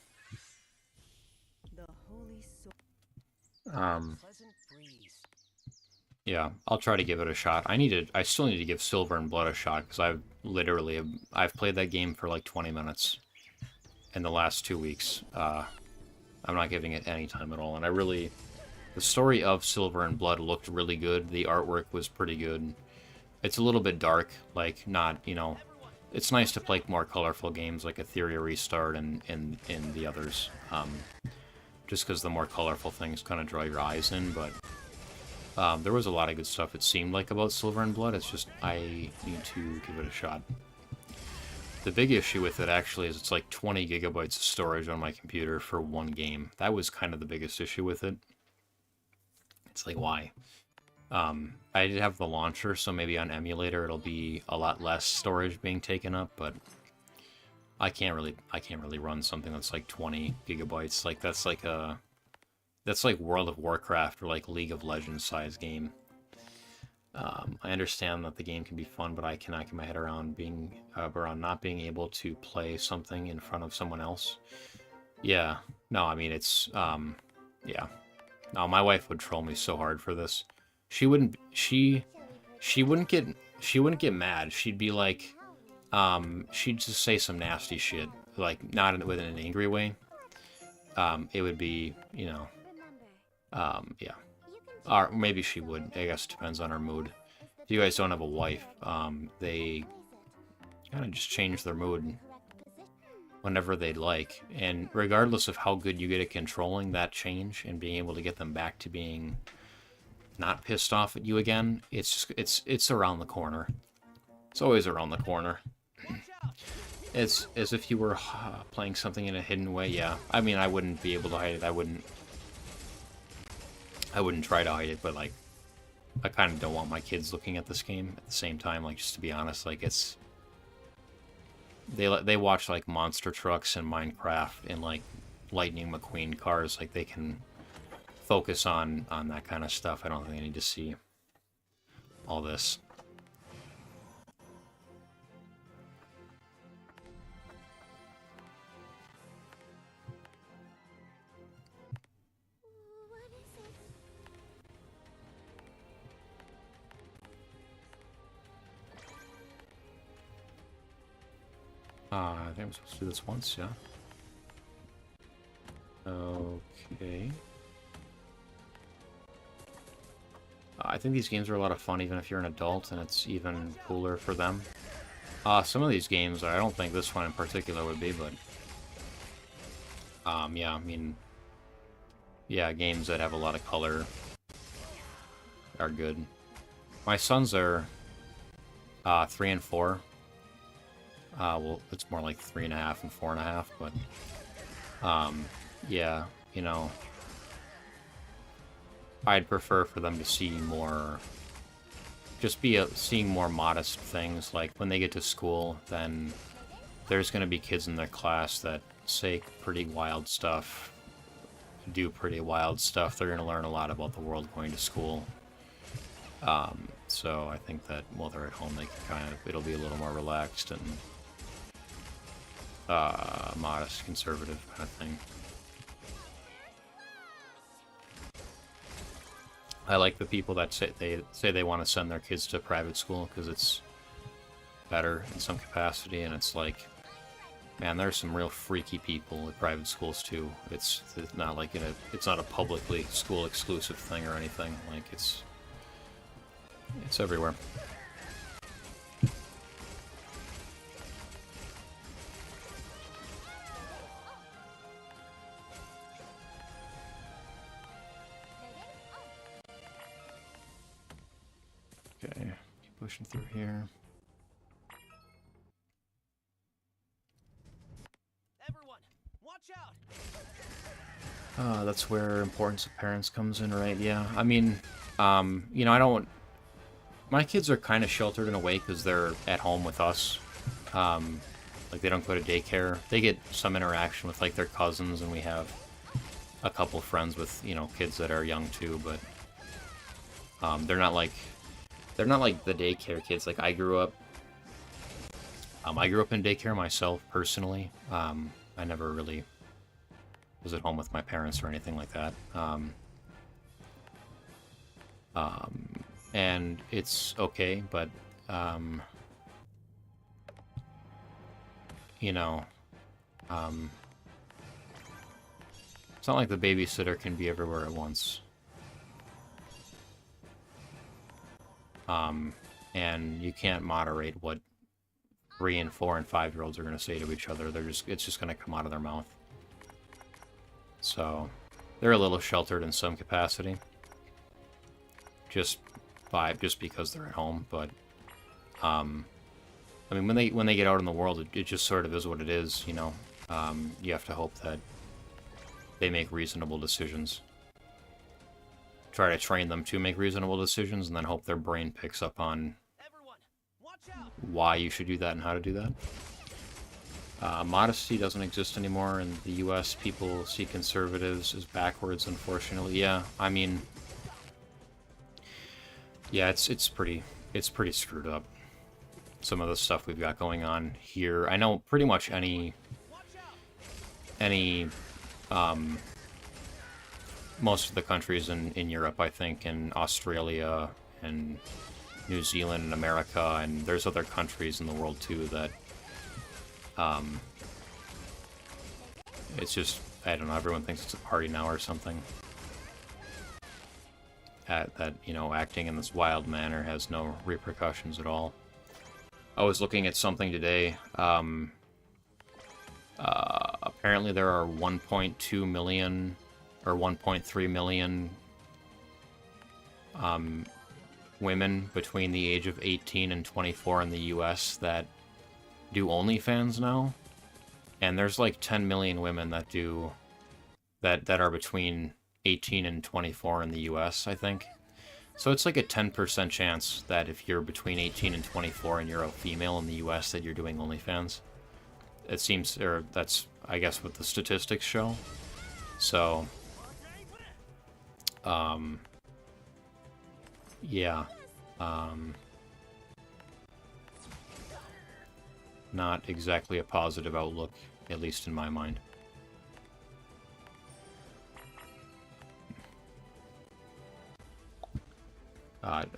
Yeah, I'll try to give it a shot. I still need to give Silver and Blood a shot, because I've played that game for like 20 minutes in the last 2 weeks. I'm not giving it any time at all, and the story of Silver and Blood looked really good. The artwork was pretty good. It's a little bit dark, like not, it's nice to play more colorful games like Etheria Restart and the others, just because the more colorful things kind of draw your eyes in, but there was a lot of good stuff it seemed like about Silver and Blood. It's just, I need to give it a shot. The big issue with it actually is it's like 20 gigabytes of storage on my computer for one game. That was kind of the biggest issue with it. It's like, why? I did have the launcher, so maybe on emulator it'll be a lot less storage being taken up, but I can't really run something that's like 20 gigabytes. Like that's like World of Warcraft or like League of Legends size game. I understand that the game can be fun, but I cannot get my head around not being able to play something in front of someone else. Yeah, no, I mean it's yeah. No, my wife would troll me so hard for this. She wouldn't get mad. She'd be like, she'd just say some nasty shit, like not with an angry way. It would be, yeah. Or maybe she would. I guess it depends on her mood. If you guys don't have a wife, they kind of just change their mood whenever they'd like. And regardless of how good you get at controlling that change and being able to get them back to being not pissed off at you again, it's around the corner. It's always around the corner. It's as if you were playing something in a hidden way. Yeah, I mean, I wouldn't be able to hide it. I wouldn't try to hide it, but like, I kind of don't want my kids looking at this game at the same time. Like, just to be honest, like it's they watch like monster trucks and Minecraft and like Lightning McQueen cars. Like they can focus on that kind of stuff. I don't think they need to see all this. What is it? I think I'm supposed to do this once, yeah. Okay. I think these games are a lot of fun even if you're an adult, and it's even cooler for them. Some of these games, I don't think this one in particular would be, but... yeah, I mean... Yeah, games that have a lot of color are good. My sons are 3 and 4. Well, it's more like 3.5 and 4.5, but... yeah, you know... I'd prefer for them to see more... Just be seeing more modest things. Like, when they get to school, then there's going to be kids in their class that say pretty wild stuff, do pretty wild stuff. They're going to learn a lot about the world going to school. So I think that while they're at home, they can it'll be a little more relaxed and modest, conservative kind of thing. I like the people that say they want to send their kids to private school because it's better in some capacity, and it's like, man, there's some real freaky people at private schools too. It's not like it's not a publicly school exclusive thing or anything. Like it's everywhere. Okay, keep pushing through here. Everyone, watch out! That's where importance of parents comes in, right? Yeah, I mean, you know, my kids are kind of sheltered in a way because they're at home with us. Like, they don't go to daycare. They get some interaction with, like, their cousins, and we have a couple friends with, you know, kids that are young, too, but they're not like the daycare kids. Like, I grew up in daycare myself, personally. I never really was at home with my parents or anything like that. And it's okay, but, you know, it's not like the babysitter can be everywhere at once. And you can't moderate what 3 and 4 and 5-year-olds are going to say to each other. It's just going to come out of their mouth. So, they're a little sheltered in some capacity. Just because they're at home, but, I mean, when they get out in the world, it just sort of is what it is, you know. You have to hope that they make reasonable decisions. Try to train them to make reasonable decisions, and then hope their brain picks up on why you should do that and how to do that. Modesty doesn't exist anymore in the US. People see conservatives as backwards, unfortunately. Yeah, I mean, yeah, it's pretty screwed up. Some of the stuff we've got going on here. I know pretty much any most of the countries in Europe, I think, and Australia and New Zealand and America, and there's other countries in the world too that it's just, I don't know, everyone thinks it's a party now or something. That, you know, acting in this wild manner has no repercussions at all. I was looking at something today. Apparently there are 1.2 million or 1.3 million women between the age of 18 and 24 in the US that do OnlyFans now. And there's like 10 million women that do that are between 18 and 24 in the US, I think. So it's like a 10% chance that if you're between 18 and 24 and you're a female in the US that you're doing OnlyFans. It seems, or that's, I guess, what the statistics show. So, yeah. Not exactly a positive outlook, at least in my mind.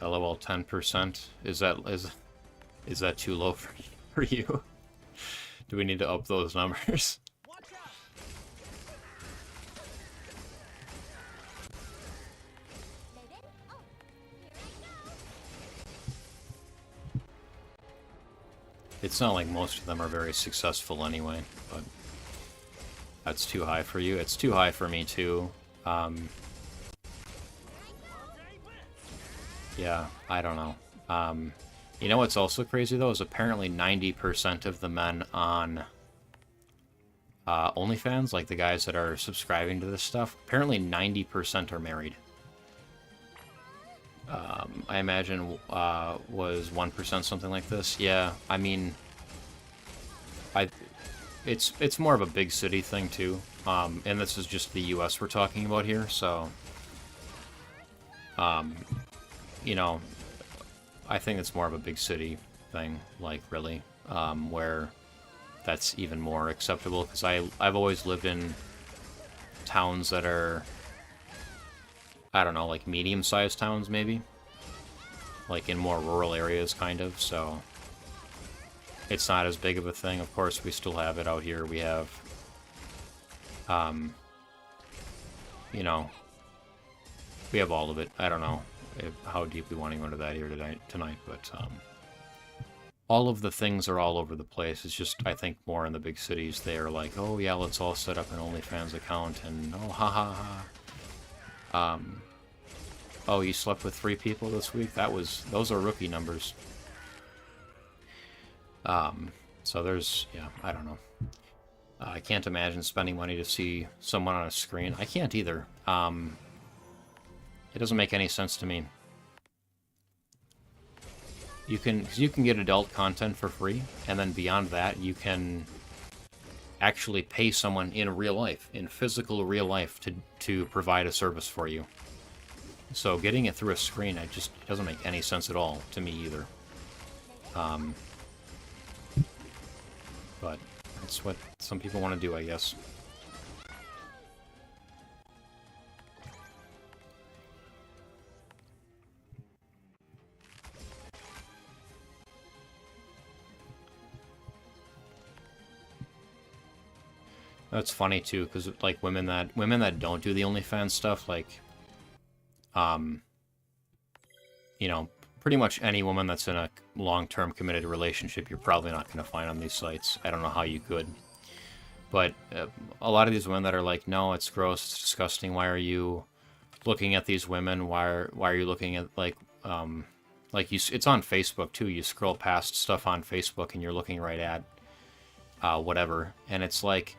LOL 10%. Is that too low for you? Do we need to up those numbers? It's not like most of them are very successful anyway, but that's too high for you. It's too high for me too. Yeah, I don't know. You know what's also crazy though is apparently 90% of the men on OnlyFans, like the guys that are subscribing to this stuff, apparently 90% are married. I imagine was 1% something like this. Yeah, I mean, it's more of a big city thing too. And this is just the U.S. we're talking about here, so you know, I think it's more of a big city thing, like really, where that's even more acceptable. Because I've always lived in towns that are, I don't know, like medium-sized towns, maybe. Like in more rural areas, kind of, so it's not as big of a thing. Of course, we still have it out here. We have, you know, we have all of it. I don't know how deep we want to go into that here tonight, but all of the things are all over the place. It's just, I think, more in the big cities, they are like, oh yeah, let's all set up an OnlyFans account, and oh, ha ha ha. Oh, you slept with 3 people this week? Those are rookie numbers. So there's, yeah, I don't know. I can't imagine spending money to see someone on a screen. I can't either. It doesn't make any sense to me. You can get adult content for free, and then beyond that, you can actually pay someone in real life, in physical real life, to provide a service for you. So getting it through a screen, it doesn't make any sense at all to me either. But that's what some people want to do, I guess. That's funny too, because like women that don't do the OnlyFans stuff, like, you know, pretty much any woman that's in a long-term committed relationship, you're probably not going to find on these sites. I don't know how you could, but a lot of these women that are like, no, it's gross, it's disgusting. Why are you looking at these women? Why are you looking at like it's on Facebook too. You scroll past stuff on Facebook and you're looking right at whatever, and it's like.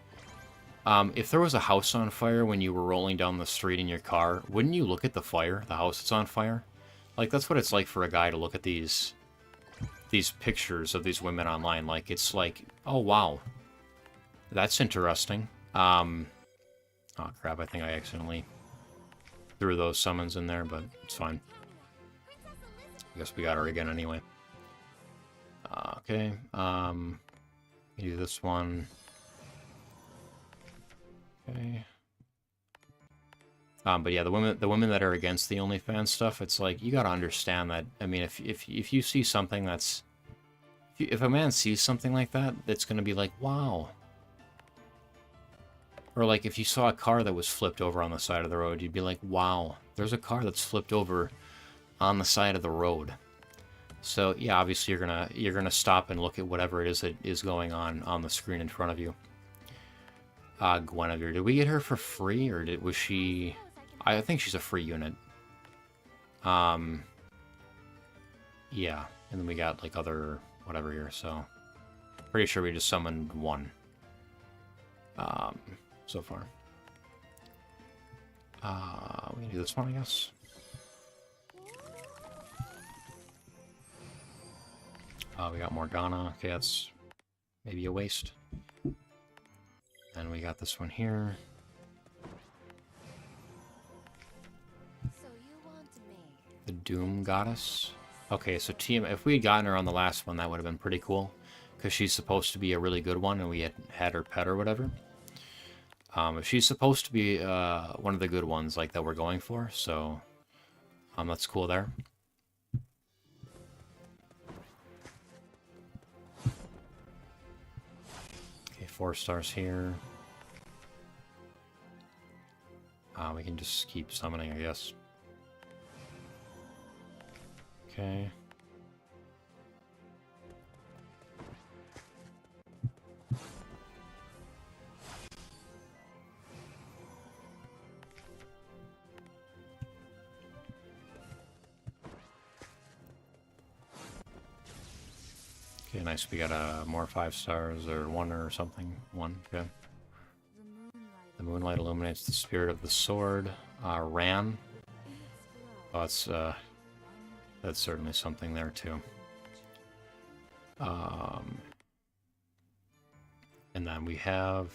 If there was a house on fire when you were rolling down the street in your car, wouldn't you look at the fire, the house that's on fire? Like, that's what it's like for a guy to look at these pictures of these women online. Like, it's like, oh, wow. That's interesting. Oh, crap, I think I accidentally threw those summons in there, but it's fine. I guess we got her again anyway. Okay, do this one. Okay. But yeah, the women that are against the OnlyFans stuff, it's like, you gotta understand that. I mean, if you see something that's, if a man sees something like that, it's gonna be like, wow. Or like if you saw a car that was flipped over on the side of the road, you'd be like, wow, there's a car that's flipped over on the side of the road. So yeah, obviously you're gonna stop and look at whatever it is that is going on the screen in front of you. Guinevere, did we get her for free, or was she... I think she's a free unit. Yeah, and then we got, like, other whatever here, so... Pretty sure we just summoned one. So far. We can do this one, I guess. We got Morgana. Okay, that's maybe a waste. And we got this one here. So you want me? The Doom Goddess. Okay, so team, if we had gotten her on the last one, that would have been pretty cool. Because she's supposed to be a really good one, and we had her pet or whatever. If she's supposed to be one of the good ones, like that we're going for, so that's cool there. Okay, 4 stars here. We can just keep summoning, I guess. Okay. Okay, nice. We got more 5 stars, or 1 or something. 1, okay. The moonlight illuminates the spirit of the sword. Ran. Oh, that's certainly something there too. And then we have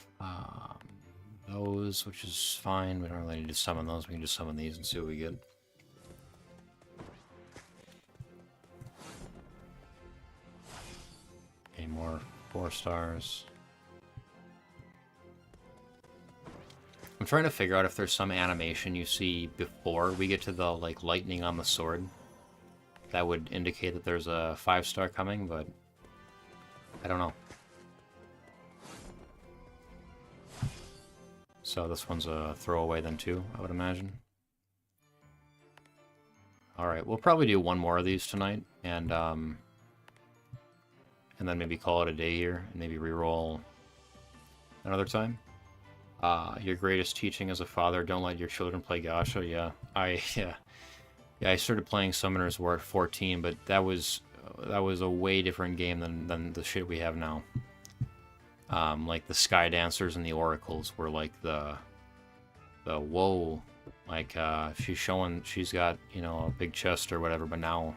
those, which is fine. We don't really need to summon those. We can just summon these and see what we get. Okay, more 4 stars. I'm trying to figure out if there's some animation you see before we get to the, like, lightning on the sword that would indicate that there's a 5-star coming, but I don't know. So this one's a throwaway then too, I would imagine. Alright, we'll probably do 1 more of these tonight, and then maybe call it a day here, and maybe reroll another time. Your greatest teaching as a father, don't let your children play gacha. Yeah, I started playing Summoner's War at 14, but that was a way different game than the shit we have now. Like the Sky Dancers and the Oracles were like the whoa, like she's got, you know, a big chest or whatever, but now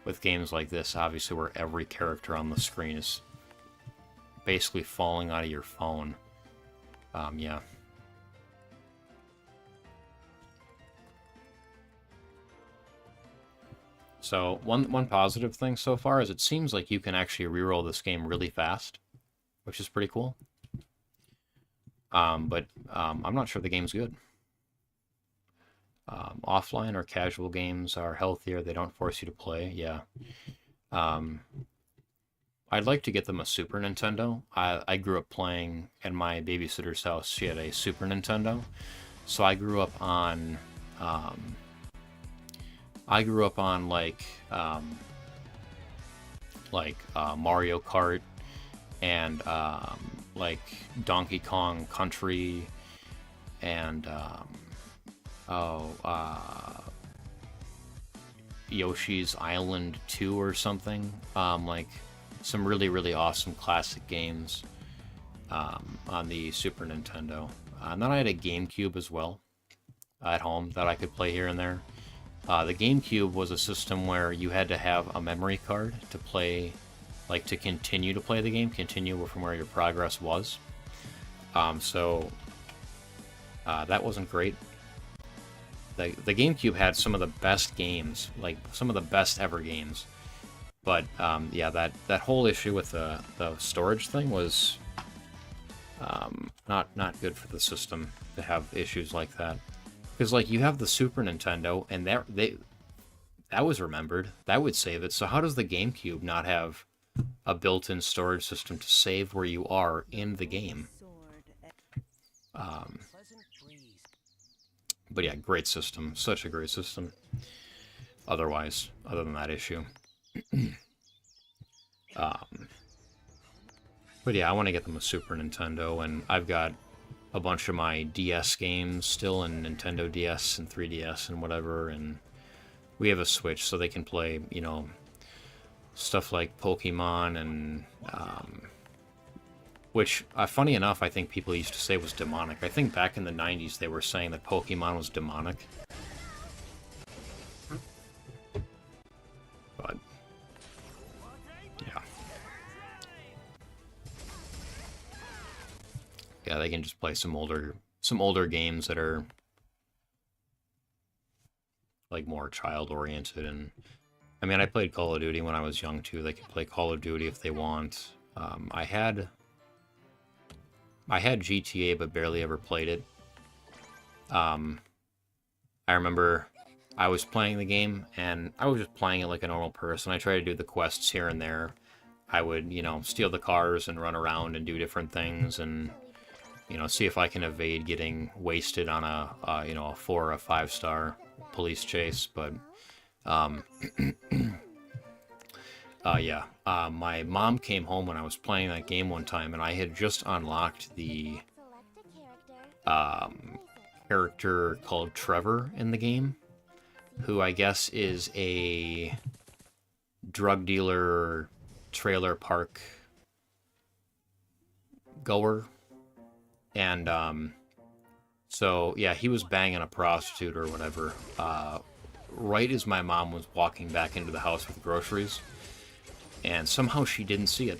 with games like this, obviously where every character on the screen is basically falling out of your phone. Yeah. So one positive thing so far is it seems like you can actually reroll this game really fast, which is pretty cool. But I'm not sure the game's good. Offline or casual games are healthier. They don't force you to play. Yeah. I'd like to get them a Super Nintendo. I grew up playing in my babysitter's house. She had a Super Nintendo. So I grew up on Mario Kart and like Donkey Kong Country and Yoshi's Island 2 or something. Like some really, really awesome classic games on the Super Nintendo. And then I had a GameCube as well at home that I could play here and there. The GameCube was a system where you had to have a memory card to play, like to continue to play the game, continue from where your progress was. So that wasn't great. The GameCube had some of the best games, like some of the best ever games. But yeah, that whole issue with the storage thing was not good for the system to have issues like that. Because like you have the Super Nintendo, and that was remembered. That would save it. So how does the GameCube not have a built-in storage system to save where you are in the game? But yeah, great system. Such a great system. Other than that issue. But yeah, I want to get them a Super Nintendo, and I've got a bunch of my DS games still in Nintendo DS and 3DS and whatever, and we have a Switch so they can play, you know, stuff like Pokemon and which, funny enough, I think people used to say was demonic. I think back in the 90s they were saying that Pokemon was demonic. But yeah. yeah, they can just play some older games that are like more child oriented. And I mean, I played Call of Duty when I was young too. They can play Call of Duty if they want. I had GTA but barely ever played it. I remember I was playing the game and I was just playing it like a normal person. I tried to do the quests here and there. I would, steal the cars and run around and do different things and, see if I can evade getting wasted on a 4 or a 5-star police chase. But, yeah, my mom came home when I was playing that game one time and I had just unlocked the character called Trevor in the game, who I guess is a drug dealer, trailer park goer. And so yeah, he was banging a prostitute or whatever right as my mom was walking back into the house with groceries, and somehow she didn't see it.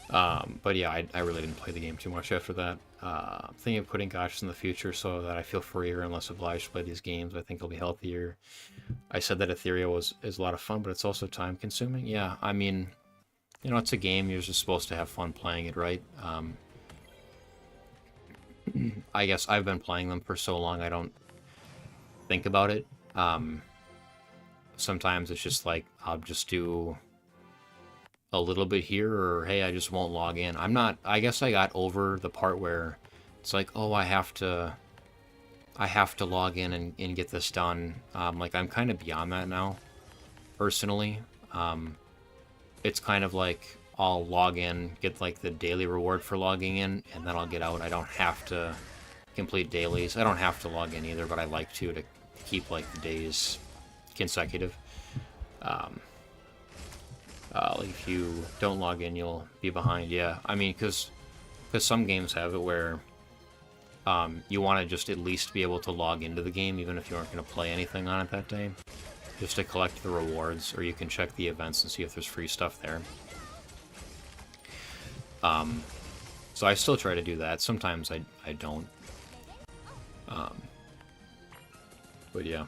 But yeah, I really didn't play the game too much after that. I'm thinking of quitting Gotchas in the future so that I feel freer and less obliged to play these games. I think I'll be healthier. I said that Etheria is a lot of fun, but it's also time consuming. Yeah, I mean, it's a game. You're just supposed to have fun playing it, right? I guess I've been playing them for so long I don't think about it. Sometimes it's just like, I'll just do a little bit here, or hey, I just won't log in. I guess I got over the part where it's like, oh, I have to log in and get this done. Like, I'm kind of beyond that now, personally. It's kind of like, I'll log in, get like the daily reward for logging in, and then I'll get out. I don't have to complete dailies. I don't have to log in either, but I like to keep like the days consecutive. Like if you don't log in, you'll be behind. Yeah, I mean, because some games have it where you want to just at least be able to log into the game, even if you aren't going to play anything on it that day, just to collect the rewards, or you can check the events and see if there's free stuff there. So I still try to do that. Sometimes I don't. But yeah.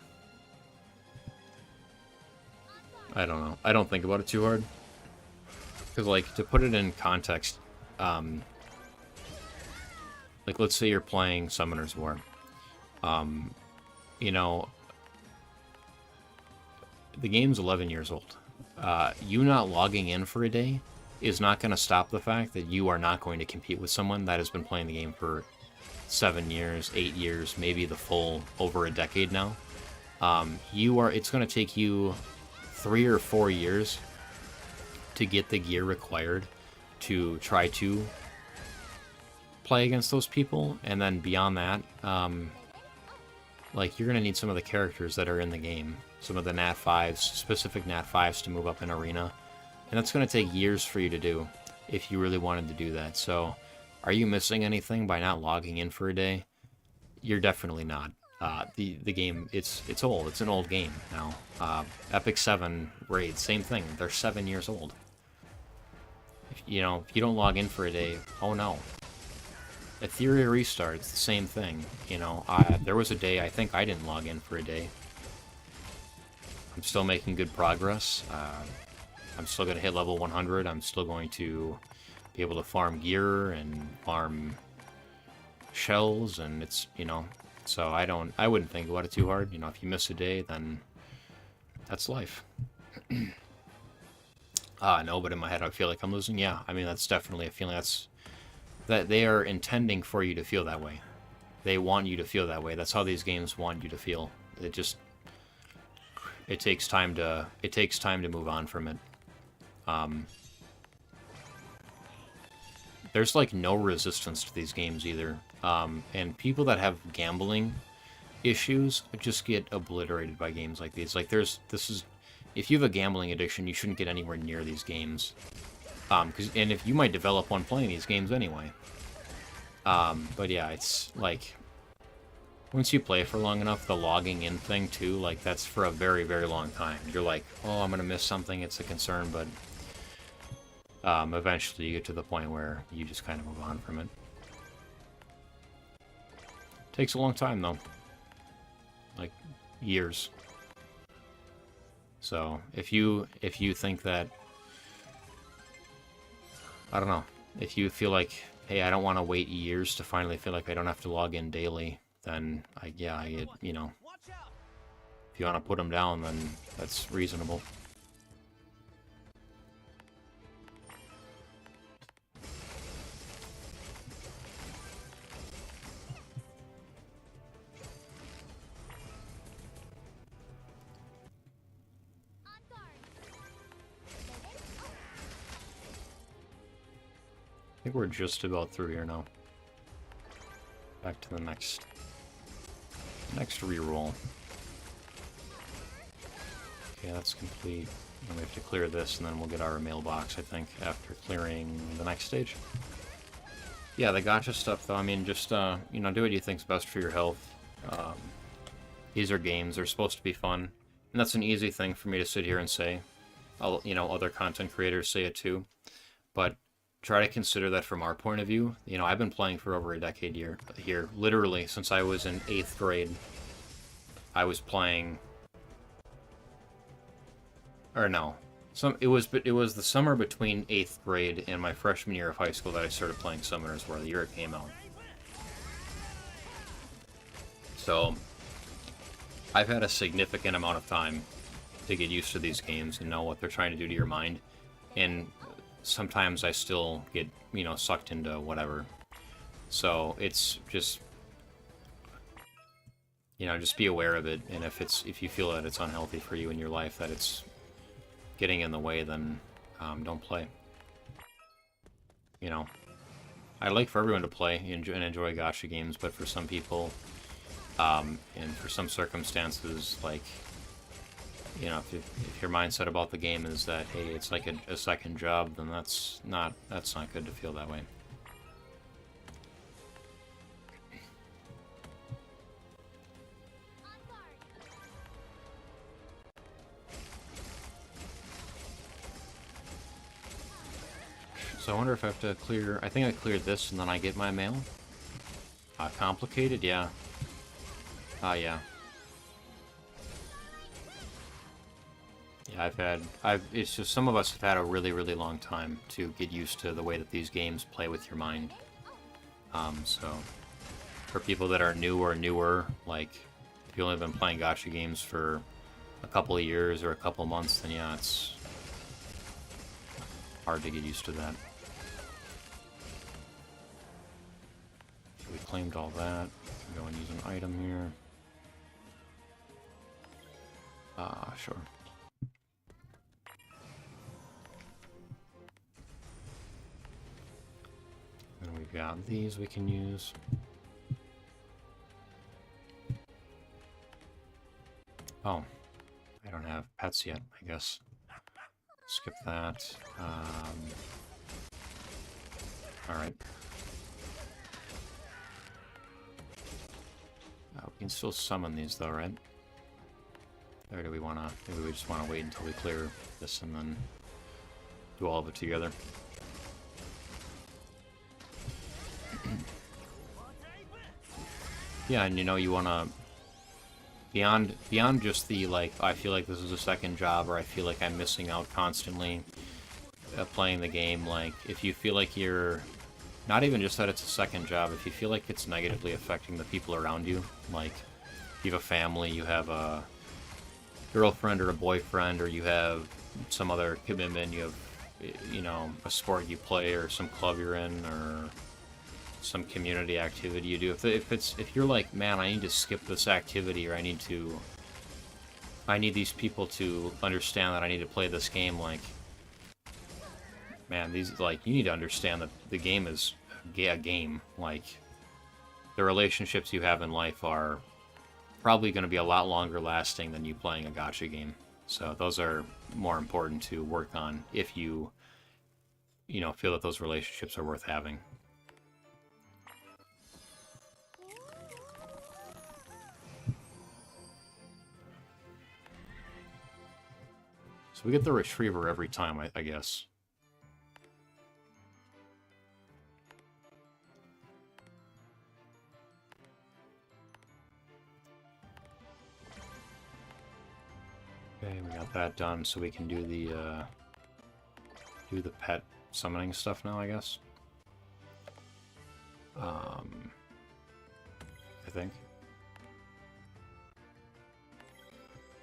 I don't know. I don't think about it too hard. Because, like, to put it in context, like, let's say you're playing Summoner's War. The game's 11 years old. You not logging in for a day is not going to stop the fact that you are not going to compete with someone that has been playing the game for 7 years, 8 years, maybe the full over a decade now. It's going to take you 3 or 4 years to get the gear required to try to play against those people, and then beyond that, like, you're going to need some of the characters that are in the game, some of the Nat 5s, specific Nat 5s to move up in Arena, and that's going to take years for you to do if you really wanted to do that. So, are you missing anything by not logging in for a day? You're definitely not. The game, it's old. It's an old game now. Epic 7 raids, same thing. They're 7 years old. If you don't log in for a day, oh no. Etheria restarts, the same thing. There was a day I think I didn't log in for a day. I'm still making good progress. I'm still going to hit level 100. I'm still going to be able to farm gear and farm shells, and it's, so I wouldn't think about it too hard. If you miss a day, then that's life. No, but in my head I feel like I'm losing. Yeah, I mean, that's definitely a feeling. That they are intending for you to feel that way. They want you to feel that way. That's how these games want you to feel. It takes time to move on from it. There's like no resistance to these games either. And people that have gambling issues just get obliterated by games like these. Like, if you have a gambling addiction, you shouldn't get anywhere near these games. And if you might develop one playing these games anyway. But yeah, it's like, once you play for long enough, the logging in thing too, like, that's for a very, very long time. You're like, oh, I'm gonna miss something, it's a concern, but eventually you get to the point where you just kind of move on from it. Takes a long time, though. Like, years. So, if you think that... I don't know. If you feel like, hey, I don't want to wait years to finally feel like I don't have to log in daily, then, you know... If you want to put them down, then that's reasonable. I think we're just about through here now. Back to the next reroll. Okay, that's complete. And we have to clear this, and then we'll get our mailbox, I think, after clearing the next stage. Yeah, the gacha stuff, though, I mean, just, you know, do what you think's best for your health. These are games. They're supposed to be fun. And that's an easy thing for me to sit here and say. You know, other content creators say it too. But try to consider that from our point of view. You know, I've been playing for over a decade here. Literally, since I was in 8th grade, I was playing... Or no. It was the summer between 8th grade and my freshman year of high school that I started playing Summoners War, the year it came out. So, I've had a significant amount of time to get used to these games and know what they're trying to do to your mind. And sometimes I still get, you know, sucked into whatever. So, it's just... You know, just be aware of it, and if you feel that it's unhealthy for you in your life, that it's getting in the way, then don't play. You know, I'd like for everyone to play and enjoy gacha games, but for some people, and for some circumstances, like, you know, if your mindset about the game is that, hey, it's like a second job, then that's not good to feel that way. So I wonder if I have to clear... I think I cleared this and then I get my mail. Complicated? Yeah. Yeah. Yeah, it's just some of us have had a really, really long time to get used to the way that these games play with your mind. So, for people that are new or newer, like, if you've only been playing gacha games for a couple of years or a couple months, then yeah, it's hard to get used to that. So we claimed all that. Go and use an item here. Sure. And we've got these we can use. Oh, I don't have pets yet, I guess. Skip that. Alright. We can still summon these though, right? Or do we wanna... Maybe we just wanna wait until we clear this and then do all of it together. Yeah, and you know, you wanna... Beyond just the, like, I feel like this is a second job, or I feel like I'm missing out constantly playing the game, like, if you feel like you're... Not even just that it's a second job, if you feel like it's negatively affecting the people around you, like, you have a family, you have a girlfriend or a boyfriend, or you have some other commitment, you have, you know, a sport you play, or some club you're in, or some community activity you do. If you're like, man, I need to skip this activity, or I need these people to understand that I need to play this game, like, man, these, like, you need to understand that the game is a game. Like, the relationships you have in life are probably going to be a lot longer lasting than you playing a gacha game. So those are more important to work on if you know, feel that those relationships are worth having. So we get the retriever every time, I guess. Okay, we got that done, so we can do the pet summoning stuff now, I guess. I think.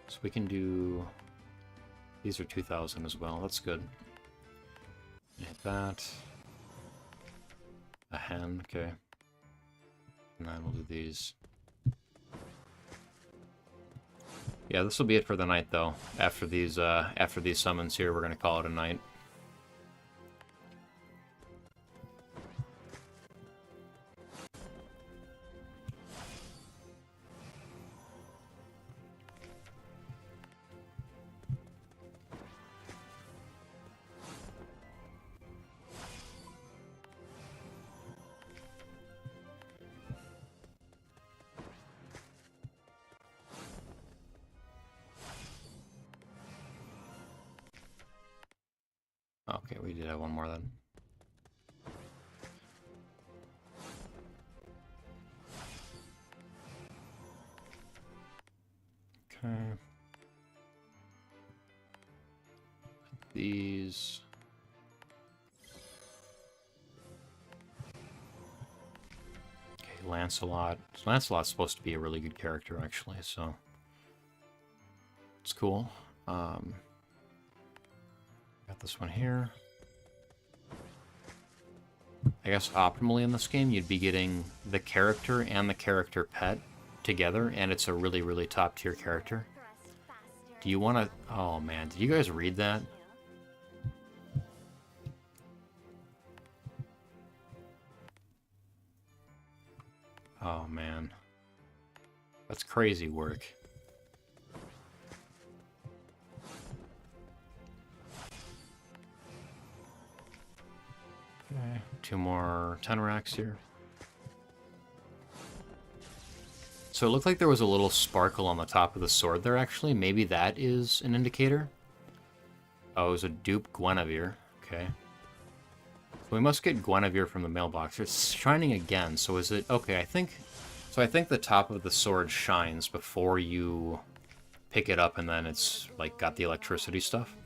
So we can do... These are 2,000 as well, that's good. Hit that. A hen, okay. And then we'll do these. Yeah, this will be it for the night, though. After these summons here, we're gonna call it a night. Okay, we did have one more then. Okay. These. Okay, Lancelot. Lancelot's supposed to be a really good character, actually, so it's cool. Got this one here. I guess optimally in this game, you'd be getting the character and the character pet together, and it's a really, really top-tier character. Do you want to... Oh, man. Did you guys read that? Oh, man. That's crazy work. Okay, 2 more 10 racks here. So it looked like there was a little sparkle on the top of the sword there, actually. Maybe that is an indicator. Oh, it was a dupe Guinevere. Okay. So we must get Guinevere from the mailbox. It's shining again, so is it... Okay, I think... So I think the top of the sword shines before you pick it up, and then it's, like, got the electricity stuff.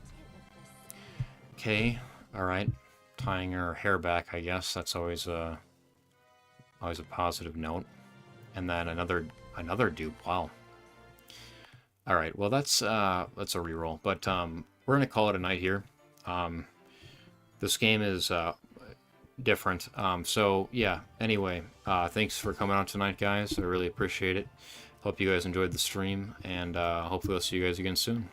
Okay, alright. Tying her hair back, I guess. That's always a positive note. And then another dupe. Wow. All right. Well, that's a reroll. But we're gonna call it a night here. This game is different. So yeah. Anyway, thanks for coming out tonight, guys. I really appreciate it. Hope you guys enjoyed the stream, and hopefully I'll see you guys again soon.